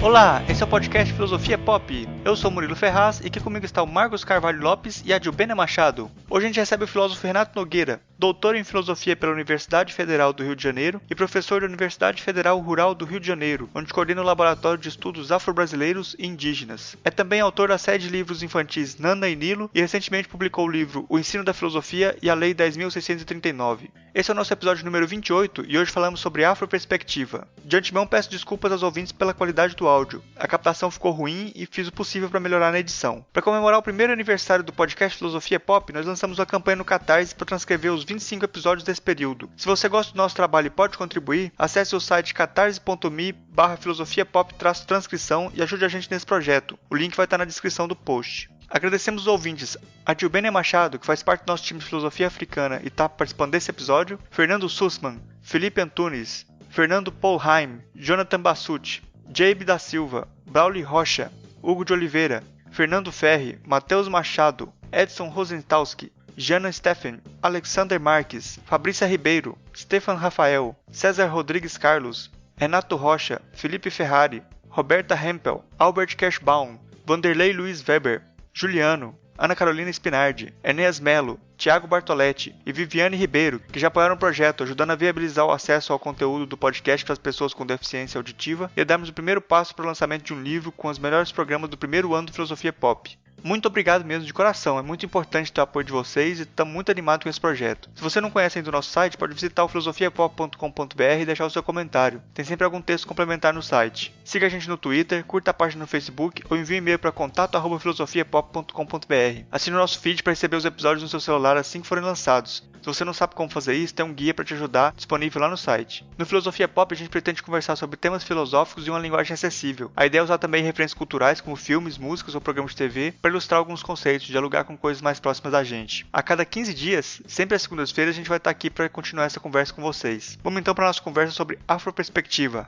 Olá, esse é o podcast Filosofia Pop. Eu sou Murilo Ferraz e aqui comigo está o Marcos Carvalho Lopes e a Dilbena Machado. Hoje a gente recebe o filósofo Renato Nogueira, doutor em Filosofia pela Universidade Federal do Rio de Janeiro e professor da Universidade Federal Rural do Rio de Janeiro, onde coordena o Laboratório de Estudos Afro-Brasileiros e Indígenas. É também autor da série de livros infantis Nana e Nilo e recentemente publicou o livro O Ensino da Filosofia e a Lei 10.639. Esse é o nosso episódio número 28 e hoje falamos sobre afroperspectiva. De antemão peço desculpas aos ouvintes pela qualidade do áudio. A captação ficou ruim e fiz o possível para melhorar na edição. Para comemorar o primeiro aniversário do podcast Filosofia Pop, nós lançamos uma campanha no Catarse para transcrever os 25 episódios desse período. Se você gosta do nosso trabalho e pode contribuir, acesse o site catarse.me/filosofiapop-transcrição e ajude a gente nesse projeto. O link vai estar na descrição do post. Agradecemos os ouvintes, a Dilbena Machado, que faz parte do nosso time de filosofia africana e está participando desse episódio, Fernando Sussman, Felipe Antunes, Fernando Polheim, Jonathan Bassucci, Jabe da Silva, Brauli Rocha, Hugo de Oliveira, Fernando Ferri, Matheus Machado, Edson Rosentowski, Jana Steffen, Alexander Marques, Fabrícia Ribeiro, Stefan Rafael, César Rodrigues Carlos, Renato Rocha, Felipe Ferrari, Roberta Hempel, Albert Kerschbaum, Vanderlei Luiz Weber, Juliano, Ana Carolina Spinardi, Enéas Melo, Tiago Bartoletti e Viviane Ribeiro, que já apoiaram o projeto, ajudando a viabilizar o acesso ao conteúdo do podcast para as pessoas com deficiência auditiva e a darmos o primeiro passo para o lançamento de um livro com os melhores programas do primeiro ano do Filosofia Pop. Muito obrigado mesmo de coração, é muito importante ter o apoio de vocês e estamos muito animados com esse projeto. Se você não conhece ainda o nosso site, pode visitar o filosofiapop.com.br e deixar o seu comentário. Tem sempre algum texto complementar no site. Siga a gente no Twitter, curta a página no Facebook ou envie um e-mail para contato@filosofiapop.com.br. Assine o nosso feed para receber os episódios no seu celular assim que forem lançados. Se você não sabe como fazer isso, tem um guia para te ajudar disponível lá no site. No Filosofia Pop a gente pretende conversar sobre temas filosóficos e uma linguagem acessível. A ideia é usar também referências culturais como filmes, músicas ou programas de TV para ilustrar alguns conceitos, dialogar com coisas mais próximas da gente. A cada 15 dias, sempre às segundas-feiras, a gente vai estar aqui para continuar essa conversa com vocês. Vamos então para a nossa conversa sobre afroperspectiva.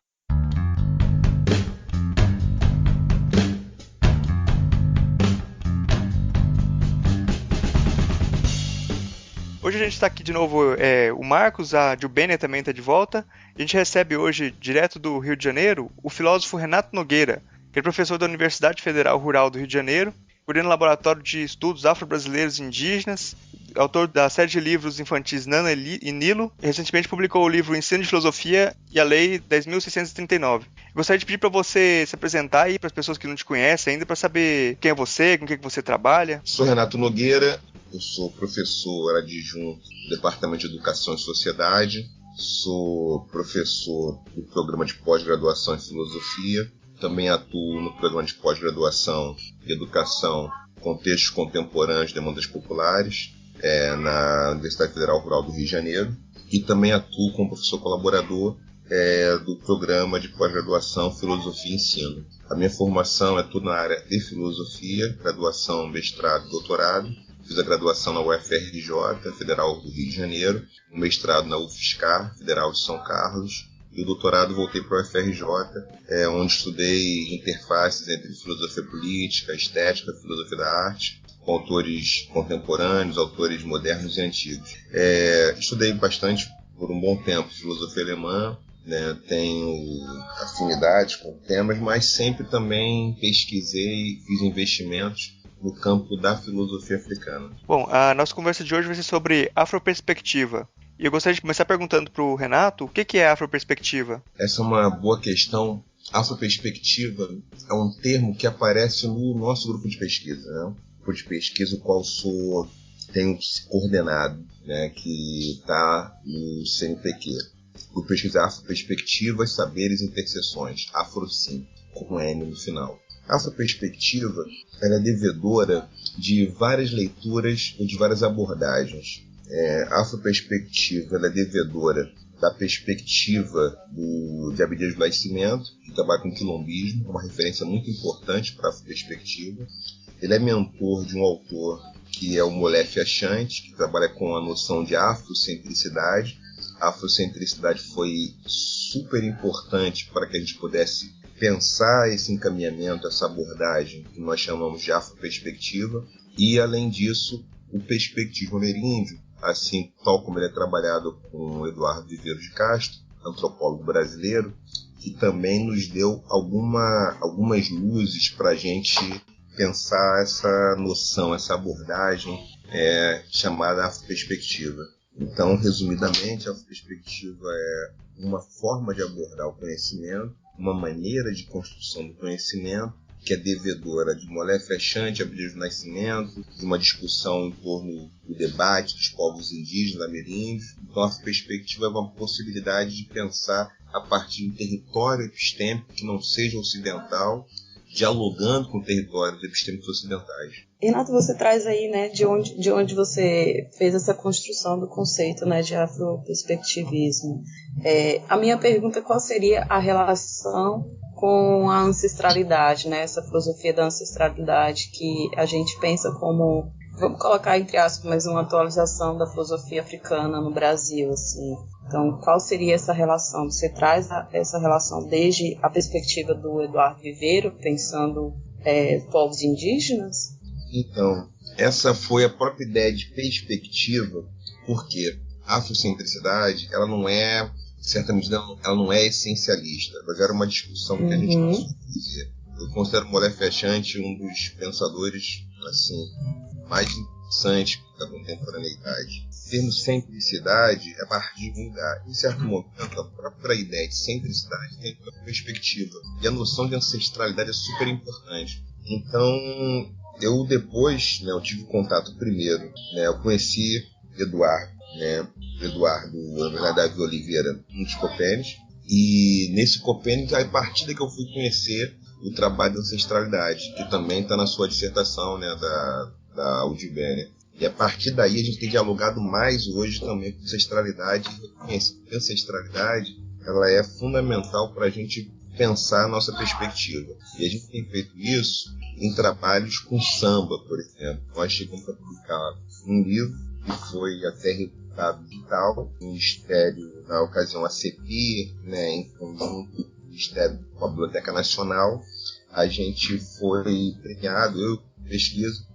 Hoje a gente está aqui de novo, o Marcos, a Dilbena também está de volta. A gente recebe hoje, direto do Rio de Janeiro, o filósofo Renato Nogueira, que é professor da Universidade Federal Rural do Rio de Janeiro, coordena o Laboratório de Estudos Afro-Brasileiros e Indígenas, autor da série de livros infantis Nana e Nilo, e recentemente publicou o livro O Ensino de Filosofia e a Lei 10.639. Gostaria de pedir para você se apresentar aí para as pessoas que não te conhecem ainda, para saber quem é você, com o que você trabalha. Sou Renato Nogueira, eu sou professor adjunto do Departamento de Educação e Sociedade, sou professor do programa de pós-graduação em Filosofia, também atuo no programa de pós-graduação em Educação, Contextos Contemporâneos e Demandas Populares, na Universidade Federal Rural do Rio de Janeiro, e também atuo como professor colaborador do programa de pós-graduação Filosofia e Ensino. A minha formação é tudo na área de filosofia, graduação, mestrado, doutorado. Fiz a graduação na UFRJ, Federal do Rio de Janeiro, o mestrado na UFSCar, Federal de São Carlos, e o doutorado voltei para o UFRJ, onde estudei interfaces entre filosofia política, estética, filosofia da arte, com autores contemporâneos, autores modernos e antigos. Estudei bastante, por um bom tempo, filosofia alemã, né, tenho afinidades com temas, mas sempre também pesquisei, fiz investimentos no campo da filosofia africana. Bom, a nossa conversa de hoje vai ser sobre afroperspectiva. E eu gostaria de começar perguntando para o Renato, o que é afroperspectiva? Essa é uma boa questão. Afroperspectiva é um termo que aparece no nosso grupo de pesquisa, né? Grupo de pesquisa o qual tenho coordenado, né, que está no CNPq. Grupo de pesquisa Afroperspectiva, Saberes e Interseções, AfroSim, com N no final. A afroperspectiva ela é devedora de várias leituras e de várias abordagens. A afroperspectiva ela é devedora da perspectiva de Abdias do Nascimento, que trabalha com quilombismo, uma referência muito importante para a afroperspectiva. Ele é mentor de um autor que é o Molefe Achante, que trabalha com a noção de afrocentricidade. A afrocentricidade foi super importante para que a gente pudesse pensar esse encaminhamento, essa abordagem que nós chamamos de afroperspectiva, e além disso o perspectivismo ameríndio, assim tal como ele é trabalhado com Eduardo Viveiros de Castro, antropólogo brasileiro, que também nos deu algumas luzes para a gente pensar essa noção, essa abordagem chamada afroperspectiva. Então, resumidamente, a afroperspectiva é uma forma de abordar o conhecimento, uma maneira de construção do conhecimento, que é devedora de Molé Fechante, Abril do Nascimento, de uma discussão em torno do debate dos povos indígenas ameríndios. Então, a perspectiva é uma possibilidade de pensar a partir de um território epistêmico que não seja ocidental, dialogando com territórios epistêmicos ocidentais. Renato, você traz aí, né, de onde você fez essa construção do conceito, né, de afroperspectivismo. A minha pergunta, qual seria a relação com a ancestralidade, né, essa filosofia da ancestralidade que a gente pensa como, vamos colocar entre aspas, mas uma atualização da filosofia africana no Brasil, assim. Então, qual seria essa relação? Você traz essa relação desde a perspectiva do Eduardo Viveiro, pensando povos indígenas? Então, essa foi a própria ideia de perspectiva, porque a afrocentricidade, ela não é, em certa medida, ela não é essencialista, mas era uma discussão que a gente não fazia. Eu considero Molé Fechante um dos pensadores assim, mais interessantes da contemporaneidade. Em termos de centricidade, é a partir de um lugar. Em certo momento, a própria ideia de centricidade tem uma perspectiva. E a noção de ancestralidade é super importante. Então, eu depois, eu tive contato primeiro, eu conheci Eduardo, Davi Oliveira, um dos Copênis, e nesse Copênis, a partir daí que eu fui conhecer o trabalho da ancestralidade, que também está na sua dissertação, da UDB. E a partir daí a gente tem dialogado mais hoje também com ancestralidade, e reconhecer que a ancestralidade ela é fundamental para a gente pensar a nossa perspectiva. E a gente tem feito isso em trabalhos com samba, por exemplo. Nós chegamos a publicar um livro que foi até reputado digital, o Ministério, na ocasião a CEPI, em conjunto com o Ministério com a Biblioteca Nacional, a gente foi premiado, eu pesquiso,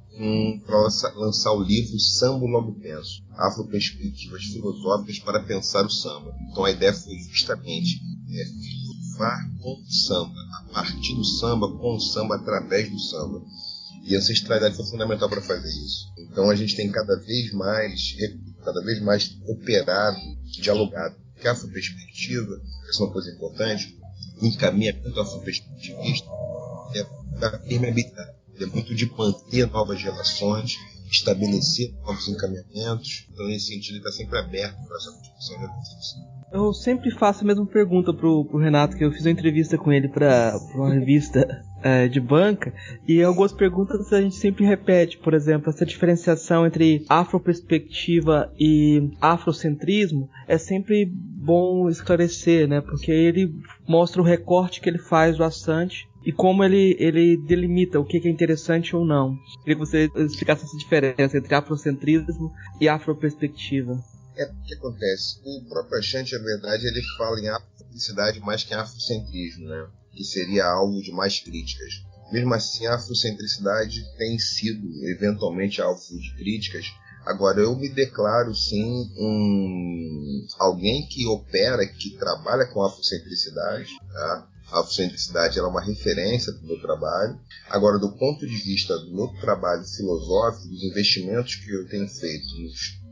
para lançar o livro Samba Logo Penso, Afroperspectivas Filosóficas para Pensar o Samba. Então a ideia foi justamente filosofar com o samba, a partir do samba, com o samba, através do samba. E a ancestralidade foi fundamental para fazer isso. Então a gente tem cada vez mais operado, dialogado. Porque a afroperspectiva, essa é uma coisa importante, o encaminhamento afroperspectivista é da permeabilidade. É muito de manter novas relações, estabelecer novos encaminhamentos. Então, nesse sentido, ele está sempre aberto para essa discussão de reflexão. Eu sempre faço a mesma pergunta pro Renato, que eu fiz uma entrevista com ele para uma revista de banca, e algumas perguntas a gente sempre repete. Por exemplo, essa diferenciação entre afroperspectiva e afrocentrismo é sempre bom esclarecer, né? Porque ele mostra o recorte que ele faz do Assante e como ele delimita o que é interessante ou não. Queria que você explicasse essa diferença entre afrocentrismo e afroperspectiva. O que acontece? O próprio Assante, na verdade, ele fala em afrocentricidade mais que em afrocentrismo, que seria alvo de mais críticas. Mesmo assim, a afrocentricidade tem sido, eventualmente, alvo de críticas. Agora, eu me declaro, sim, alguém que opera, que trabalha com afrocentricidade, tá? A afrocentricidade é uma referência para o meu trabalho. Agora, do ponto de vista do meu trabalho filosófico, dos investimentos que eu tenho feito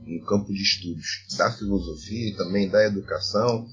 no campo de estudos da filosofia e também da educação,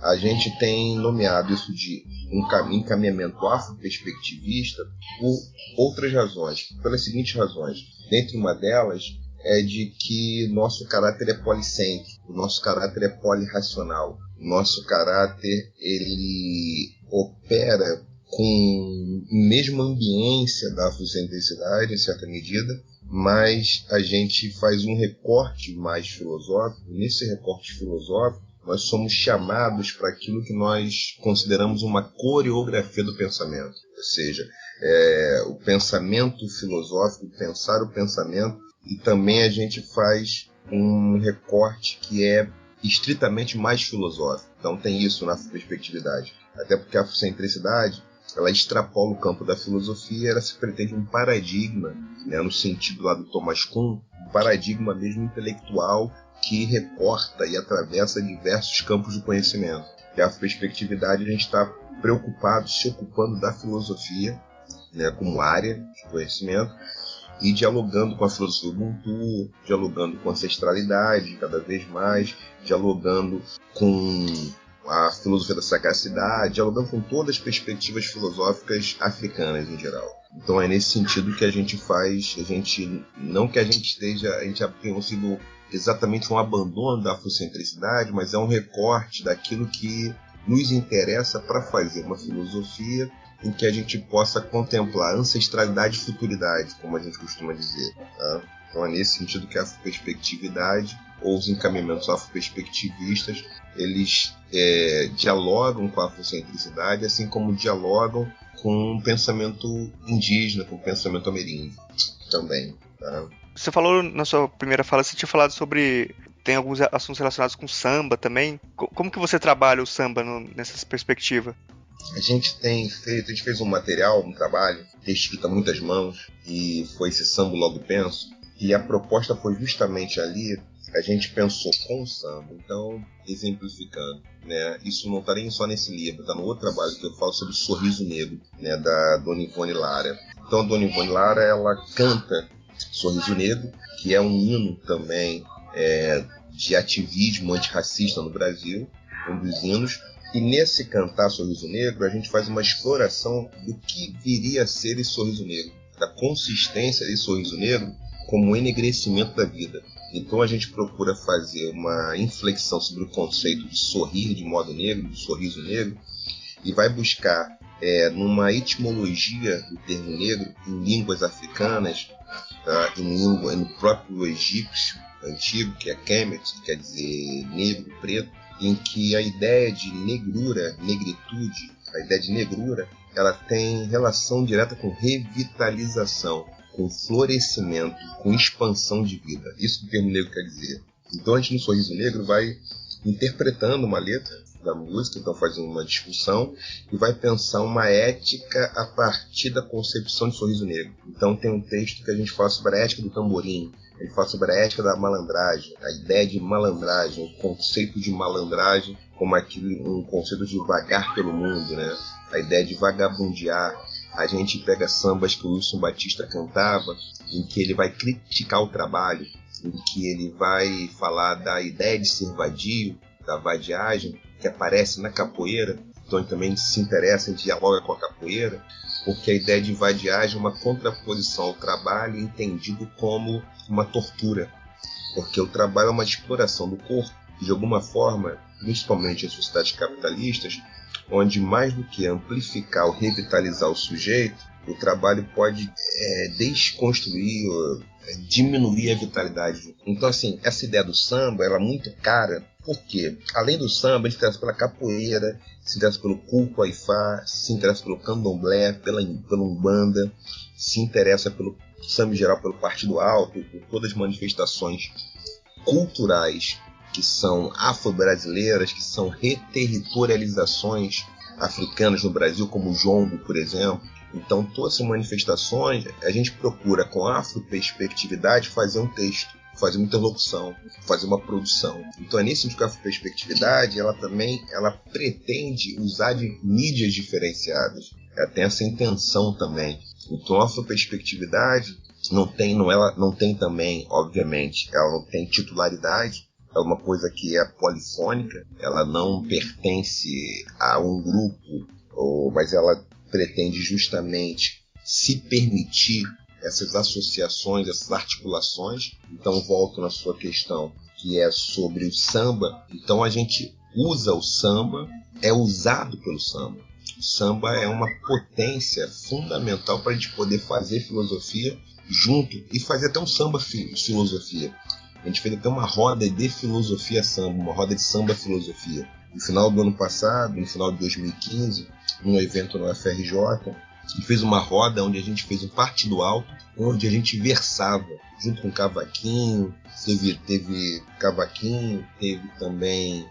a gente tem nomeado isso de um encaminhamento afroperspectivista por outras razões, pelas seguintes razões. Dentre uma delas é de que nosso caráter é policêntrico, o nosso caráter é polirracional, o nosso caráter ele opera com a mesma ambiência da afrocentricidade, em certa medida, mas a gente faz um recorte mais filosófico. Nesse recorte filosófico, nós somos chamados para aquilo que nós consideramos uma coreografia do pensamento, ou seja, o pensamento filosófico, pensar o pensamento, e também a gente faz um recorte que é estritamente mais filosófico. Então tem isso na afroperspectividade. Até porque a afrocentricidade ela extrapola o campo da filosofia, ela se pretende um paradigma, no sentido lá do Thomas Kuhn, paradigma mesmo intelectual que recorta e atravessa diversos campos de conhecimento. E a perspectividade, a gente está preocupado, se ocupando da filosofia, né, como área de conhecimento, e dialogando com a filosofia Ubuntu, dialogando com a ancestralidade cada vez mais, dialogando com a filosofia da sagacidade, dialogando com todas as perspectivas filosóficas africanas em geral. Então é nesse sentido que a gente faz, não que a gente tenha sido exatamente um abandono da afrocentricidade, mas é um recorte daquilo que nos interessa para fazer uma filosofia em que a gente possa contemplar ancestralidade e futuridade, como a gente costuma dizer. Tá? Então é nesse sentido que a afroperspectividade, ou os encaminhamentos afroperspectivistas, eles dialogam com a afrocentricidade, assim como dialogam com o pensamento indígena, com o pensamento ameríndio também. Tá? Você falou na sua primeira fala, você tinha falado sobre... Tem alguns assuntos relacionados com samba também. Como que você trabalha o samba nessa perspectiva? A gente fez um material, um trabalho, escrito a muitas mãos, e foi esse Samba Logo Penso. E a proposta foi justamente ali, a gente pensou com o samba. Então, exemplificando, né, isso não está nem só nesse livro, está no outro trabalho que eu falo sobre o Sorriso Negro, né, da Dona Ivone Lara. Então, a Dona Ivone Lara, ela canta Sorriso Negro, que é um hino também de ativismo antirracista no Brasil, um dos hinos. E nesse cantar Sorriso Negro, a gente faz uma exploração do que viria a ser esse sorriso negro, da consistência desse sorriso negro como enegrecimento da vida. Então a gente procura fazer uma inflexão sobre o conceito de sorrir de modo negro, de sorriso negro, e vai buscar numa etimologia do termo negro em línguas africanas, tá? No próprio egípcio antigo, que é Kemet, que quer dizer negro, preto, em que a ideia de negrura, negritude, a ideia de negrura, ela tem relação direta com revitalização, com florescimento, com expansão de vida. Isso que o termo negro quer dizer. Então a gente no Sorriso Negro vai interpretando uma letra da música, então fazendo uma discussão, e vai pensar uma ética a partir da concepção de Sorriso Negro. Então tem um texto que a gente fala sobre a ética do tamborim, ele fala sobre a ética da malandragem, a ideia de malandragem, o conceito de malandragem como um conceito de vagar pelo mundo, né? A ideia de vagabundear. A gente pega sambas que o Wilson Batista cantava, em que ele vai criticar o trabalho, em que ele vai falar da ideia de ser vadio, da vadiagem, que aparece na capoeira. Então ele também se interessa e dialoga com a capoeira, porque a ideia de vadiagem é uma contraposição ao trabalho entendido como uma tortura, porque o trabalho é uma exploração do corpo, de alguma forma, principalmente em sociedades capitalistas, onde mais do que amplificar ou revitalizar o sujeito, o trabalho pode desconstruir, diminuir a vitalidade. Então, assim, essa ideia do samba, ela é muito cara, porque, além do samba, a gente se interessa pela capoeira, se interessa pelo culto aifá, se interessa pelo candomblé, pela umbanda, se interessa pelo samba em geral, pelo Partido Alto, por todas as manifestações culturais que são afro-brasileiras, que são reterritorializações africanas no Brasil, como o jongo, por exemplo. Então, todas essas manifestações, a gente procura, com a afroperspectividade, fazer um texto, fazer uma interlocução, fazer uma produção. Então, é nesse sentido que a afroperspectividade, ela pretende usar de mídias diferenciadas. Ela tem essa intenção também. Então, a afroperspectividade não tem também, obviamente, ela não tem titularidade. É uma coisa que é polifônica, ela não pertence a um grupo, mas ela pretende justamente se permitir essas associações, essas articulações. Então volto na sua questão, que é sobre o samba. Então a gente usa o samba, é usado pelo samba. O samba é uma potência fundamental para a gente poder fazer filosofia junto e fazer até um samba filosofia. A gente fez até uma roda de filosofia samba, uma roda de samba filosofia. No final do ano passado, no final de 2015, num evento no FRJ, a gente fez uma roda onde a gente fez um partido alto, onde a gente versava, junto com cavaquinho, teve cavaquinho, teve também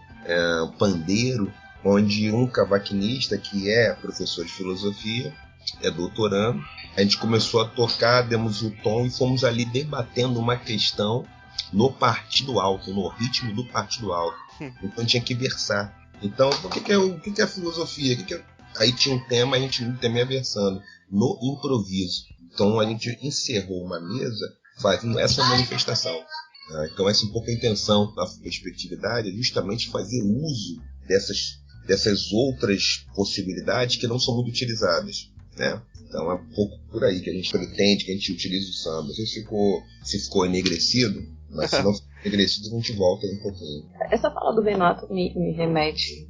pandeiro, onde um cavaquinista, que é professor de filosofia, é doutorando. A gente começou a tocar, demos o tom e fomos ali debatendo uma questão no partido alto, no ritmo do partido alto. Então tinha que versar. Então, o que é a filosofia? Aí tinha um tema, a gente no tema ia versando, no improviso. Então a gente encerrou uma mesa fazendo essa manifestação. Então essa é um pouco a intenção da perspectividade, é justamente fazer uso dessas outras possibilidades que não são muito utilizadas, né? Então é um pouco por aí que a gente pretende, que a gente utilize o samba. Não sei se ficou enegrecido, mas se não for enegrecido, a gente volta um pouquinho. Essa fala do Renato me remete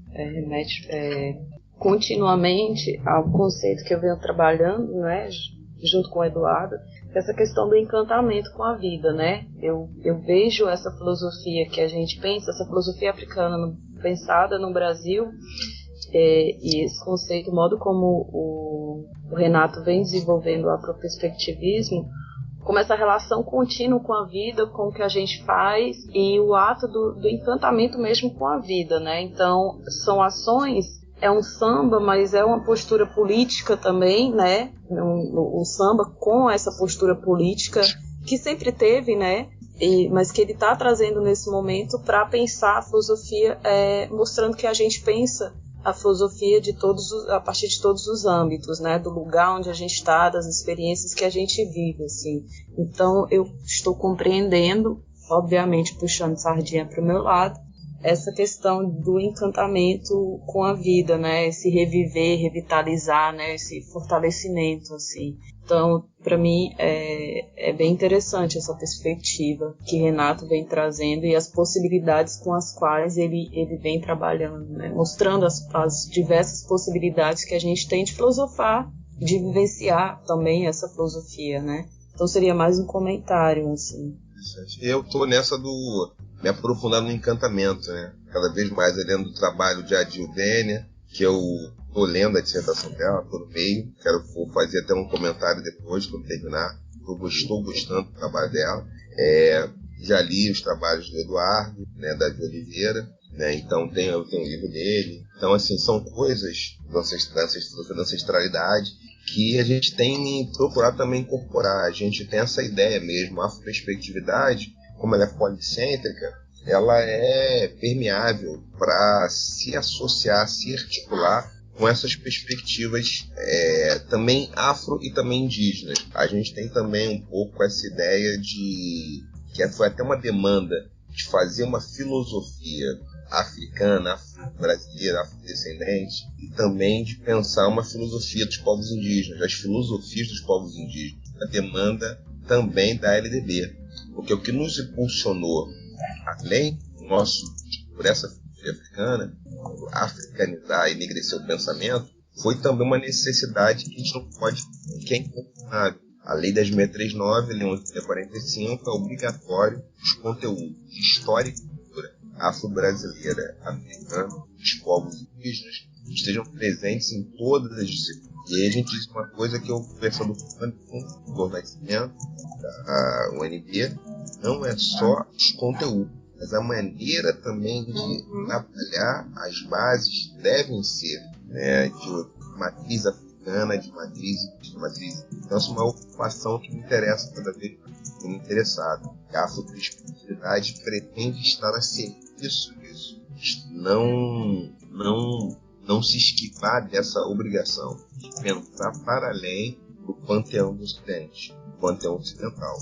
continuamente ao conceito que eu venho trabalhando, né, junto com o Eduardo, essa questão do encantamento com a vida, né? Eu vejo essa filosofia que a gente pensa, essa filosofia africana pensada no Brasil, e esse conceito, o modo como o Renato vem desenvolvendo o afroperspectivismo, como essa relação contínua com a vida, com o que a gente faz e o ato do encantamento mesmo com a vida, né? Então, são ações, é um samba, mas é uma postura política também, né? O samba com essa postura política que sempre teve, né? Mas que ele está trazendo nesse momento para pensar a filosofia, mostrando que a gente pensa a filosofia a partir de todos os âmbitos, né? Do lugar onde a gente está, das experiências que a gente vive, assim. Então, eu estou compreendendo, obviamente puxando sardinha para o meu lado, essa questão do encantamento com a vida, né? Esse reviver, revitalizar, né? Esse fortalecimento, assim. Então, para mim, é bem interessante essa perspectiva que Renato vem trazendo e as possibilidades com as quais ele vem trabalhando, né? Mostrando as diversas possibilidades que a gente tem de filosofar, de vivenciar também essa filosofia, né? Então, seria mais um comentário, assim. Eu tô nessa me aprofundar no encantamento, né? Cada vez mais lendo o trabalho de Adil Dênia, que eu tô lendo a dissertação dela, tô no meio, vou fazer até um comentário depois, quando terminar. Estou gostando do trabalho dela. Já li os trabalhos do Eduardo, né, Davi Oliveira, né? Então eu tenho um livro dele. Então, assim, são coisas da ancestralidade que a gente tem procurado também incorporar. A gente tem essa ideia mesmo, a afroperspectividade, como ela é policêntrica, ela é permeável para se associar, se articular com essas perspectivas também afro e também indígenas. A gente tem também um pouco essa ideia que foi até uma demanda de fazer uma filosofia africana, afro-brasileira, afrodescendente, e também de pensar uma filosofia dos povos indígenas, as filosofias dos povos indígenas, a demanda também da LDB. Porque o que nos impulsionou, além do por essa filosofia africana, africanizar e enegrecer o pensamento, foi também uma necessidade que a gente não pode, que é incontornável. A Lei 10.639, Lei 11.645, é obrigatório os conteúdos de história e cultura afro-brasileira, africana, dos povos indígenas, estejam presentes em todas as disciplinas. E aí a gente diz uma coisa que eu conversando com o Nascimento, da UNB, não é só os conteúdos, mas a maneira também de trabalhar as bases devem ser, né, de matriz africana, de matriz. Então, essa é uma ocupação que me interessa cada vez mais, que me interessado. A afroperspectividade pretende estar a serviço disso, não se esquivar dessa obrigação de pensar para além do panteão do Ocidente, do panteão ocidental.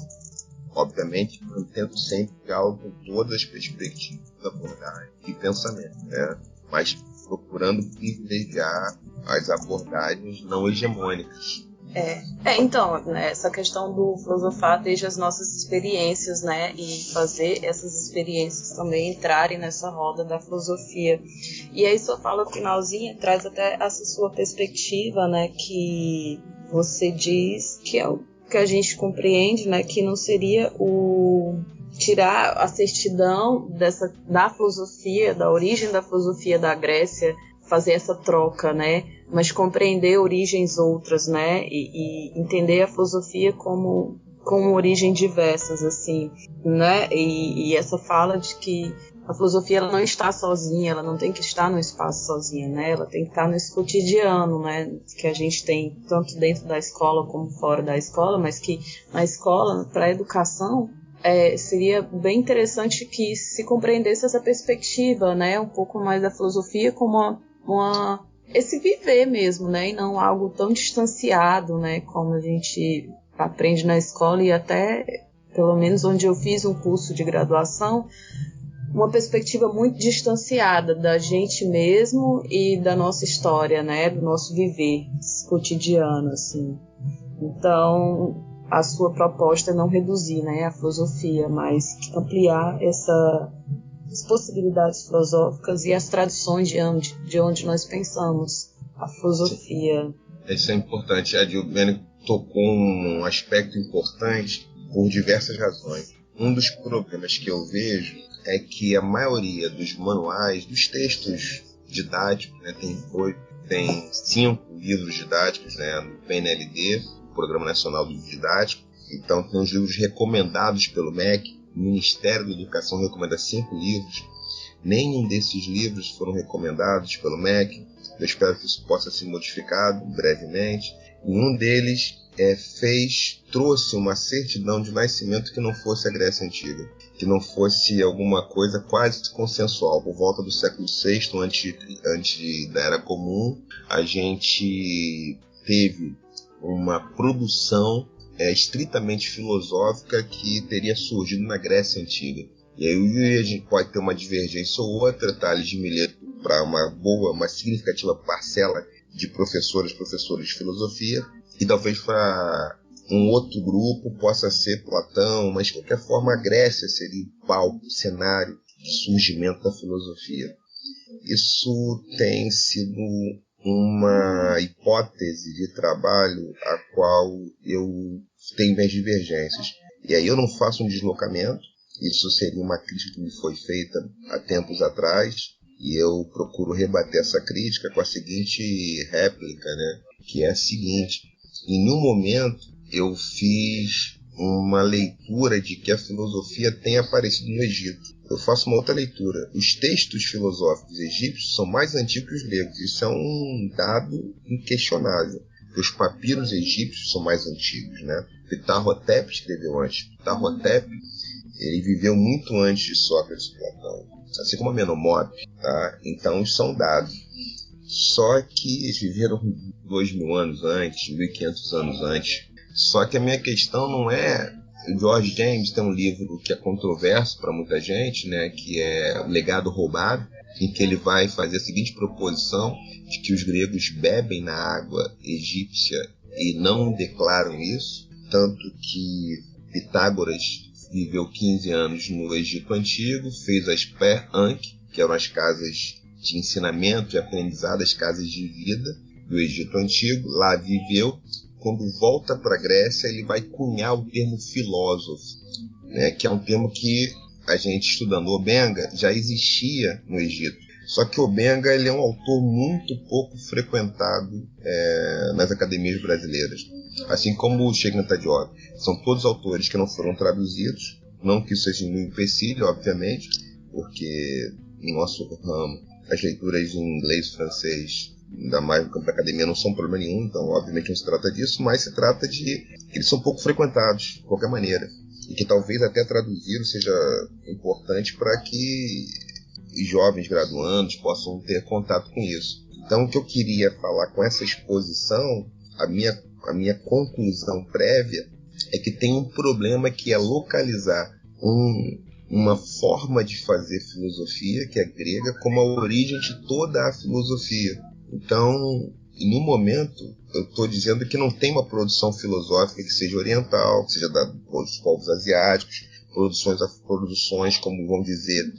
Obviamente, mantendo sempre diálogo com todas as perspectivas da abordagem e pensamento, né? Mas procurando privilegiar as abordagens não hegemônicas. Então, né, essa questão do filosofar desde as nossas experiências, né, e fazer essas experiências também entrarem nessa roda da filosofia. E aí sua fala finalzinha traz até essa sua perspectiva, né, que você diz que é o que a gente compreende, né, que não seria o tirar a certidão da filosofia, da origem da filosofia da Grécia, fazer essa troca, né, mas compreender origens outras, né, e entender a filosofia como origem diversas, assim, né, e essa fala de que a filosofia ela não está sozinha, ela não tem que estar no espaço sozinha, né? Ela tem que estar nesse cotidiano, né? Que a gente tem tanto dentro da escola como fora da escola, mas que na escola, para a educação, seria bem interessante que se compreendesse essa perspectiva, né? Um pouco mais da filosofia como esse viver mesmo, né? E não algo tão distanciado, né? Como a gente aprende na escola e até, pelo menos onde eu fiz um curso de graduação, uma perspectiva muito distanciada da gente mesmo e da nossa história, né? Do nosso viver cotidiano, assim. Então, a sua proposta é não reduzir, né, a filosofia, mas ampliar essas possibilidades filosóficas e as tradições de onde nós pensamos a filosofia. Isso é importante. A Dilbene tocou um aspecto importante por diversas razões. Um dos problemas que eu vejo é que a maioria dos manuais, dos textos didáticos, né, tem 5 livros didáticos, né, no PNLD, Programa Nacional do Livro Didático. Então tem os livros recomendados pelo MEC, o Ministério da Educação recomenda 5 livros. Nenhum desses livros foram recomendados pelo MEC. Eu espero que isso possa ser modificado brevemente. Nenhum deles trouxe uma certidão de nascimento que não fosse a Grécia Antiga, que não fosse alguma coisa quase consensual. Por volta do século VI, antes da Era Comum, a gente teve uma produção estritamente filosófica que teria surgido na Grécia Antiga. E aí a gente pode ter uma divergência ou outra, Tales de Mileto, para uma significativa parcela de professores de filosofia, e talvez para um outro grupo possa ser Platão, mas de qualquer forma a Grécia seria o palco, o cenário de surgimento da filosofia. Isso tem sido uma hipótese de trabalho a qual eu tenho minhas divergências. E aí eu não faço um deslocamento, isso seria uma crítica que me foi feita há tempos atrás, e eu procuro rebater essa crítica com a seguinte réplica, né? Que é a seguinte: em nenhum momento eu fiz uma leitura de que a filosofia tenha aparecido no Egito. Eu faço uma outra leitura. Os textos filosóficos egípcios são mais antigos que os gregos. Isso é um dado inquestionável. Os papiros egípcios são mais antigos, né? Ptah-hotep escreveu antes. Ptah-hotep, ele viveu muito antes de Sócrates e Platão, assim como Amenemop, tá? Então, isso são dados. Só que eles viveram 2.000 anos antes, 1.500 anos antes. Só que a minha questão não é... O George James tem um livro que é controverso para muita gente, né, que é O Legado Roubado, em que ele vai fazer a seguinte proposição, de que os gregos bebem na água egípcia e não declaram isso, tanto que Pitágoras viveu 15 anos no Egito Antigo, fez as Per-Ankh, que eram as casas de ensinamento e aprendizado, as casas de vida do Egito Antigo, lá viveu. Quando volta para a Grécia, ele vai cunhar o termo filósofo, né, que é um termo que a gente, estudando Obenga, já existia no Egito. Só que Obenga ele é um autor muito pouco frequentado nas academias brasileiras. Assim como o Sheikh Diop. São todos autores que não foram traduzidos, não que isso seja um empecilho, obviamente, porque em nosso ramo as leituras em inglês e francês, ainda mais no campo da academia, não são problema nenhum, então obviamente não se trata disso, mas se trata de que eles são pouco frequentados, de qualquer maneira, e que talvez até traduzir seja importante para que os jovens graduandos possam ter contato com isso. Então o que eu queria falar com essa exposição, a minha conclusão prévia, é que tem um problema que é localizar uma forma de fazer filosofia, que é grega, como a origem de toda a filosofia. Então, no momento, eu estou dizendo que não tem uma produção filosófica que seja oriental, que seja dos povos asiáticos, produções como vão dizer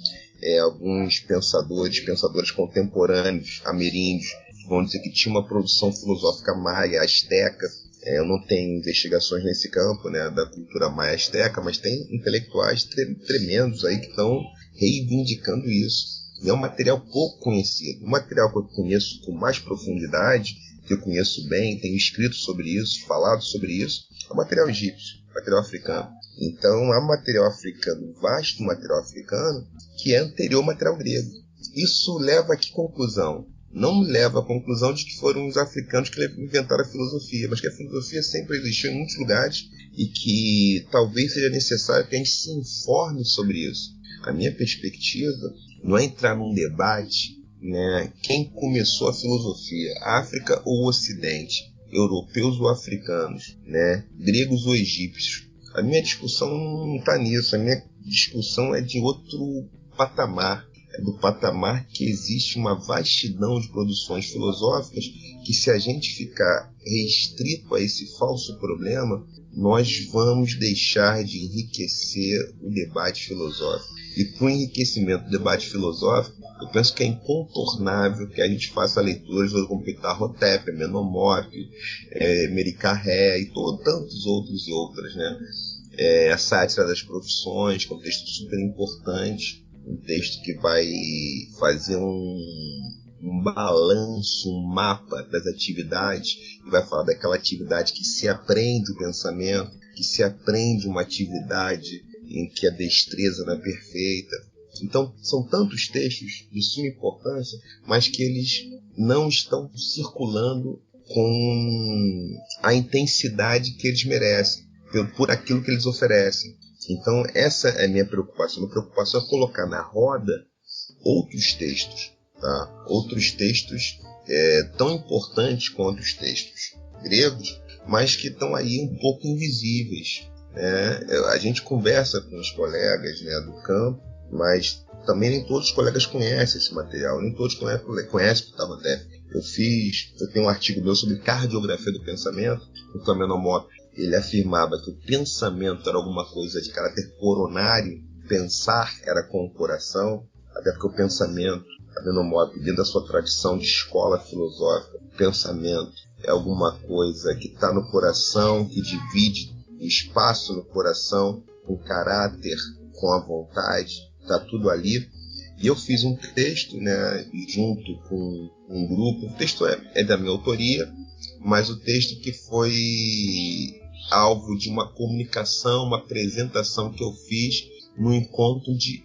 alguns pensadores contemporâneos, ameríndios, vão dizer que tinha uma produção filosófica maia, asteca. Eu não tenho investigações nesse campo, né, da cultura maia asteca, mas tem intelectuais tremendos aí que estão reivindicando isso. E é um material pouco conhecido. O material que eu conheço com mais profundidade, que eu conheço bem, tenho escrito sobre isso, falado sobre isso, é o material egípcio, material africano. Então, há material africano, vasto material africano, que é anterior ao material grego. Isso leva a que conclusão? Não me leva à conclusão de que foram os africanos que inventaram a filosofia, mas que a filosofia sempre existiu em muitos lugares e que talvez seja necessário que a gente se informe sobre isso. A minha perspectiva não é entrar num debate, né, quem começou a filosofia, África ou Ocidente, europeus ou africanos, né, gregos ou egípcios. A minha discussão não está nisso, a minha discussão é de outro patamar. É do patamar que existe uma vastidão de produções filosóficas que, se a gente ficar restrito a esse falso problema, nós vamos deixar de enriquecer o debate filosófico. E para o enriquecimento do debate filosófico, eu penso que é incontornável que a gente faça leituras como Ptah-hotep, Amenhotep, Mericarré e tantos outros e outras, né? A Sátira das Profissões, que é um texto super importante, um texto que vai fazer um balanço, um mapa das atividades, e vai falar daquela atividade que se aprende o pensamento, que se aprende uma atividade em que a destreza não é perfeita. Então, são tantos textos de suma importância, mas que eles não estão circulando com a intensidade que eles merecem, por aquilo que eles oferecem. Então, essa é a minha preocupação. Minha preocupação é colocar na roda outros textos, tá? Outros textos tão importantes quanto os textos gregos, mas que estão aí um pouco invisíveis, né? A gente conversa com os colegas, né, do campo, mas também nem todos os colegas conhecem esse material, nem todos conhecem o Ptah-hotep. Eu tenho um artigo meu sobre cardiografia do pensamento, com o Amenhotep. Ele afirmava que o pensamento era alguma coisa de caráter coronário, pensar era com o coração, até porque o pensamento, Amenhotep, dentro da sua tradição de escola filosófica, o pensamento é alguma coisa que está no coração, que divide o espaço no coração com o caráter, com a vontade, está tudo ali. E eu fiz um texto, né, junto com um grupo. O texto é da minha autoria, mas o texto que foi alvo de uma comunicação, uma apresentação que eu fiz no encontro de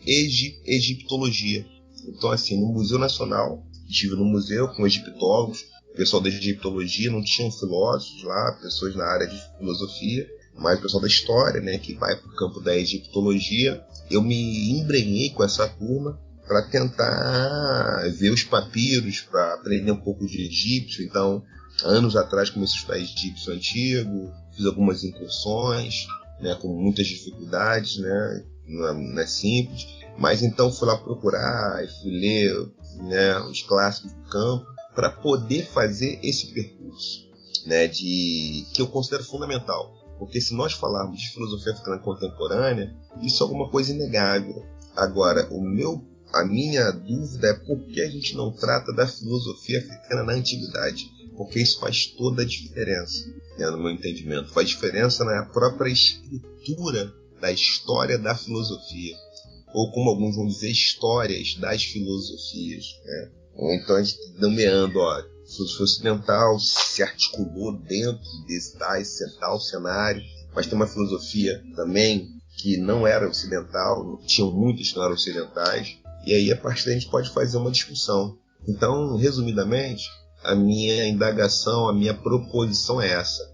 egiptologia. Então, assim, no Museu Nacional, estive no museu com egiptólogos, o pessoal da egiptologia, não tinham filósofos lá, pessoas na área de filosofia, mas o pessoal da história, né, que vai para o campo da egiptologia. Eu me embrenhei com essa turma para tentar ver os papiros, para aprender um pouco de egípcio. Então, anos atrás comecei a estudar egípcio antigo, fiz algumas incursões, né, com muitas dificuldades, né, não é simples, mas então fui lá procurar e fui ler, né, os clássicos do campo para poder fazer esse percurso, né, que eu considero fundamental, porque se nós falarmos de filosofia africana contemporânea, isso é alguma coisa inegável. Agora, a minha dúvida é por que a gente não trata da filosofia africana na antiguidade, porque isso faz toda a diferença, né, no meu entendimento. Faz diferença na própria escritura da história da filosofia, ou como alguns vão dizer, histórias das filosofias, né? Ou então a gente nomeando, a filosofia ocidental se articulou dentro desse tal cenário, mas tem uma filosofia também que não era ocidental, tinham muitas que não eram ocidentais, e aí a partir daí a gente pode fazer uma discussão. Então, resumidamente, a minha indagação, a minha proposição é essa,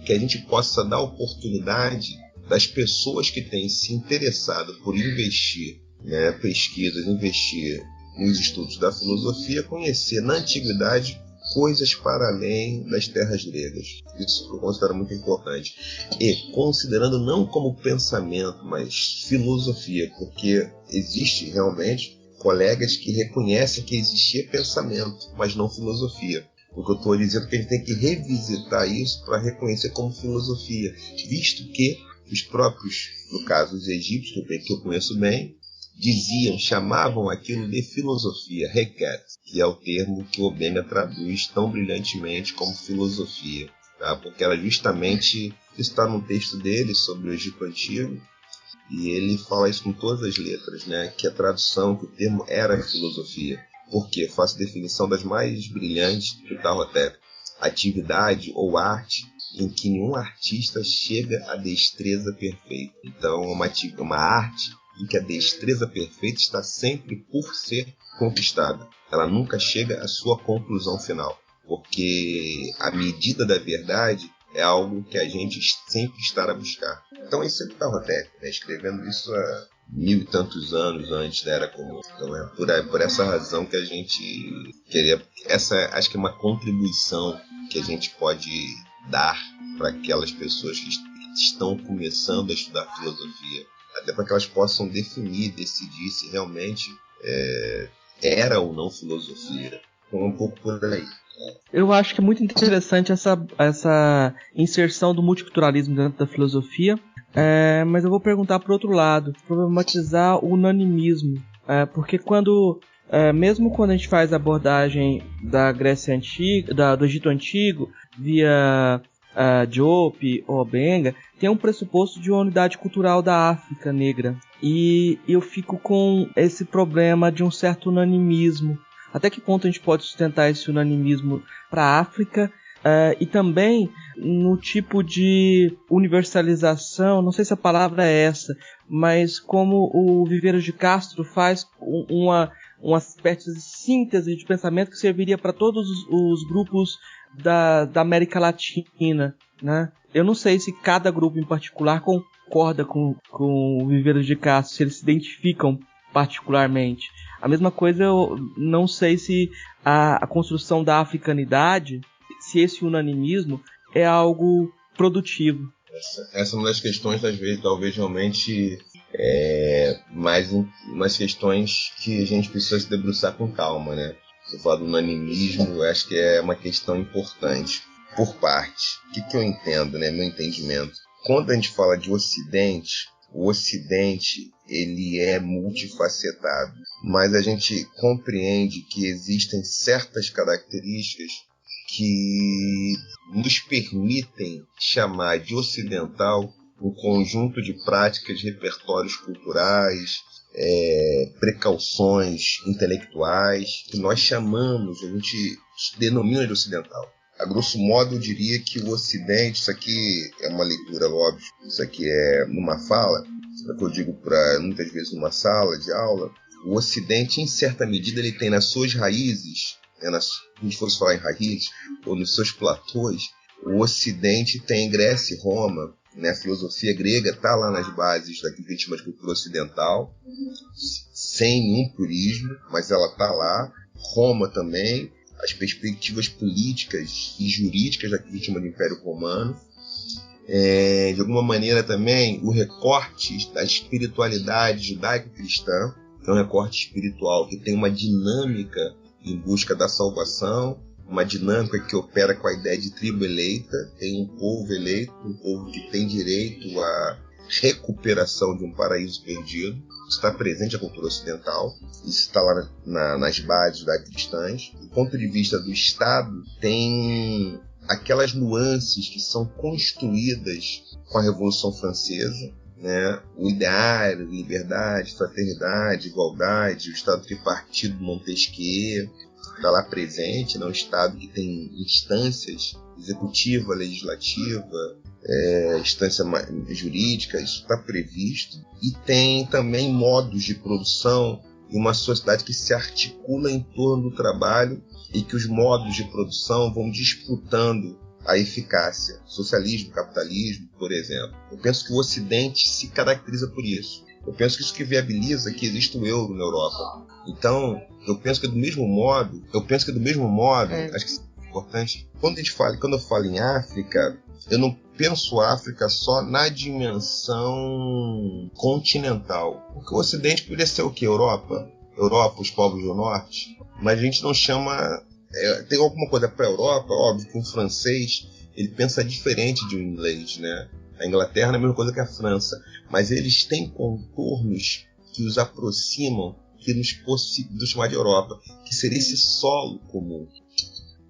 que a gente possa dar oportunidade das pessoas que têm se interessado por investir, né, pesquisas, investir nos estudos da filosofia, conhecer na antiguidade coisas para além das terras gregas. Isso eu considero muito importante. E considerando não como pensamento, mas filosofia, porque existe realmente colegas que reconhecem que existia pensamento, mas não filosofia. O que eu estou dizendo é que a gente tem que revisitar isso para reconhecer como filosofia, visto que os próprios, no caso os egípcios, que eu conheço bem, chamavam aquilo de filosofia, Heket, que é o termo que o Obenga traduz tão brilhantemente como filosofia, tá? Porque era justamente, isso está no texto dele sobre o Egito Antigo, e ele fala isso com todas as letras, né? Que a tradução, que o termo era filosofia. Por quê? Faço a definição das mais brilhantes do Ptah-hotep: atividade ou arte em que nenhum artista chega à destreza perfeita. Então, uma arte em que a destreza perfeita está sempre por ser conquistada. Ela nunca chega à sua conclusão final, porque a medida da verdade é algo que a gente sempre está a buscar. Então isso sempre estava até escrevendo isso há 1000 e tantos anos antes da Era Comum. Então é por essa razão que a gente queria... Essa acho que é uma contribuição que a gente pode dar para aquelas pessoas que estão começando a estudar filosofia, até para que elas possam definir, decidir se realmente era ou não filosofia. Então, um pouco por aí. Eu acho que é muito interessante essa inserção do multiculturalismo dentro da filosofia, mas eu vou perguntar para o outro lado, problematizar o unanimismo, porque mesmo quando a gente faz a abordagem da Grécia Antiga, do Egito Antigo, via Diop ou Benga, tem um pressuposto de uma unidade cultural da África negra. E eu fico com esse problema de um certo unanimismo. Até que ponto a gente pode sustentar esse unanimismo para a África? E também no tipo de universalização, não sei se a palavra é essa, mas como o Viveiros de Castro faz uma espécie de síntese de pensamento que serviria para todos os grupos da América Latina, né? Eu não sei se cada grupo em particular concorda com o Viveiros de Castro, se eles se identificam particularmente. A mesma coisa, eu não sei se a construção da africanidade, se esse unanimismo é algo produtivo. Essa é uma das questões, às vezes, talvez realmente mais umas questões que a gente precisa se debruçar com calma, né? Você fala do unanimismo, eu acho que é uma questão importante. Por parte, o que eu entendo, né? Meu entendimento. Quando a gente fala de Ocidente, o Ocidente ele é multifacetado, mas a gente compreende que existem certas características que nos permitem chamar de ocidental um conjunto de práticas, repertórios culturais, precauções intelectuais, que nós chamamos, a gente denomina de ocidental. A grosso modo, eu diria que o Ocidente, isso aqui é uma leitura, óbvio, isso aqui é numa fala, isso é o que eu digo muitas vezes numa sala de aula, o Ocidente, em certa medida, ele tem nas suas raízes, se a gente fosse falar em raízes, ou nos seus platôs, o Ocidente tem Grécia e Roma, né? A filosofia grega está lá nas bases daquilo que a gente chama de cultura ocidental, sem nenhum purismo, mas ela está lá. Roma também, as perspectivas políticas e jurídicas daquilo que a gente chama de Império Romano. De alguma maneira também o recorte da espiritualidade judaico-cristã, que é um recorte espiritual que tem uma dinâmica em busca da salvação, uma dinâmica que opera com a ideia de tribo eleita, tem um povo eleito, um povo que tem direito à recuperação de um paraíso perdido. Isso está presente na cultura ocidental, isso está lá nas bases judaico-cristãs. Do ponto de vista do Estado, tem aquelas nuances que são construídas com a Revolução Francesa, né? O ideário, liberdade, fraternidade, igualdade, o Estado tripartido Montesquieu está lá presente, né? Um Estado que tem instâncias executiva, legislativa, instância jurídica, isso está previsto. E tem também modos de produção e uma sociedade que se articula em torno do trabalho e que os modos de produção vão disputando a eficácia. Socialismo, capitalismo, por exemplo. Eu penso que o Ocidente se caracteriza por isso. Eu penso que isso que viabiliza que existe o euro na Europa. Então, eu penso que do mesmo modo, acho que isso é importante. Quando eu falo em África, eu não penso a África só na dimensão continental. Porque o Ocidente poderia ser o quê? Europa, os povos do Norte. Mas a gente não chama... tem alguma coisa para a Europa, óbvio que um francês ele pensa diferente de um inglês, né? A Inglaterra é a mesma coisa que a França, mas eles têm contornos que os aproximam, que nos possibilitam chamar de Europa, que seria esse solo comum.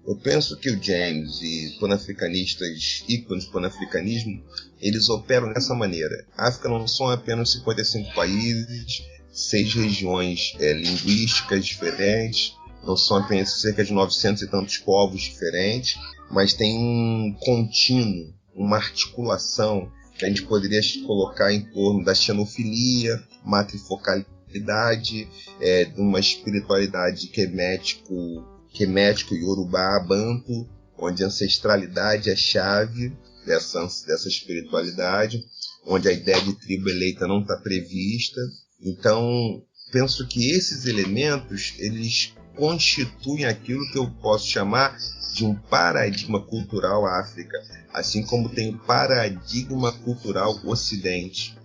Eu penso que o James e panafricanistas, ícones do panafricanismo, eles operam dessa maneira. A África não são apenas 55 países, 6 regiões linguísticas diferentes, não são apenas cerca de 900 e tantos povos diferentes, mas tem um contínuo, uma articulação que a gente poderia colocar em torno da xenofilia, matrifocalidade, de uma espiritualidade quemético e urubá, banto, onde a ancestralidade é a chave dessa espiritualidade, onde a ideia de tribo eleita não está prevista. Então, penso que esses elementos, eles constituem aquilo que eu posso chamar de um paradigma cultural África, assim como tem o paradigma cultural Ocidente.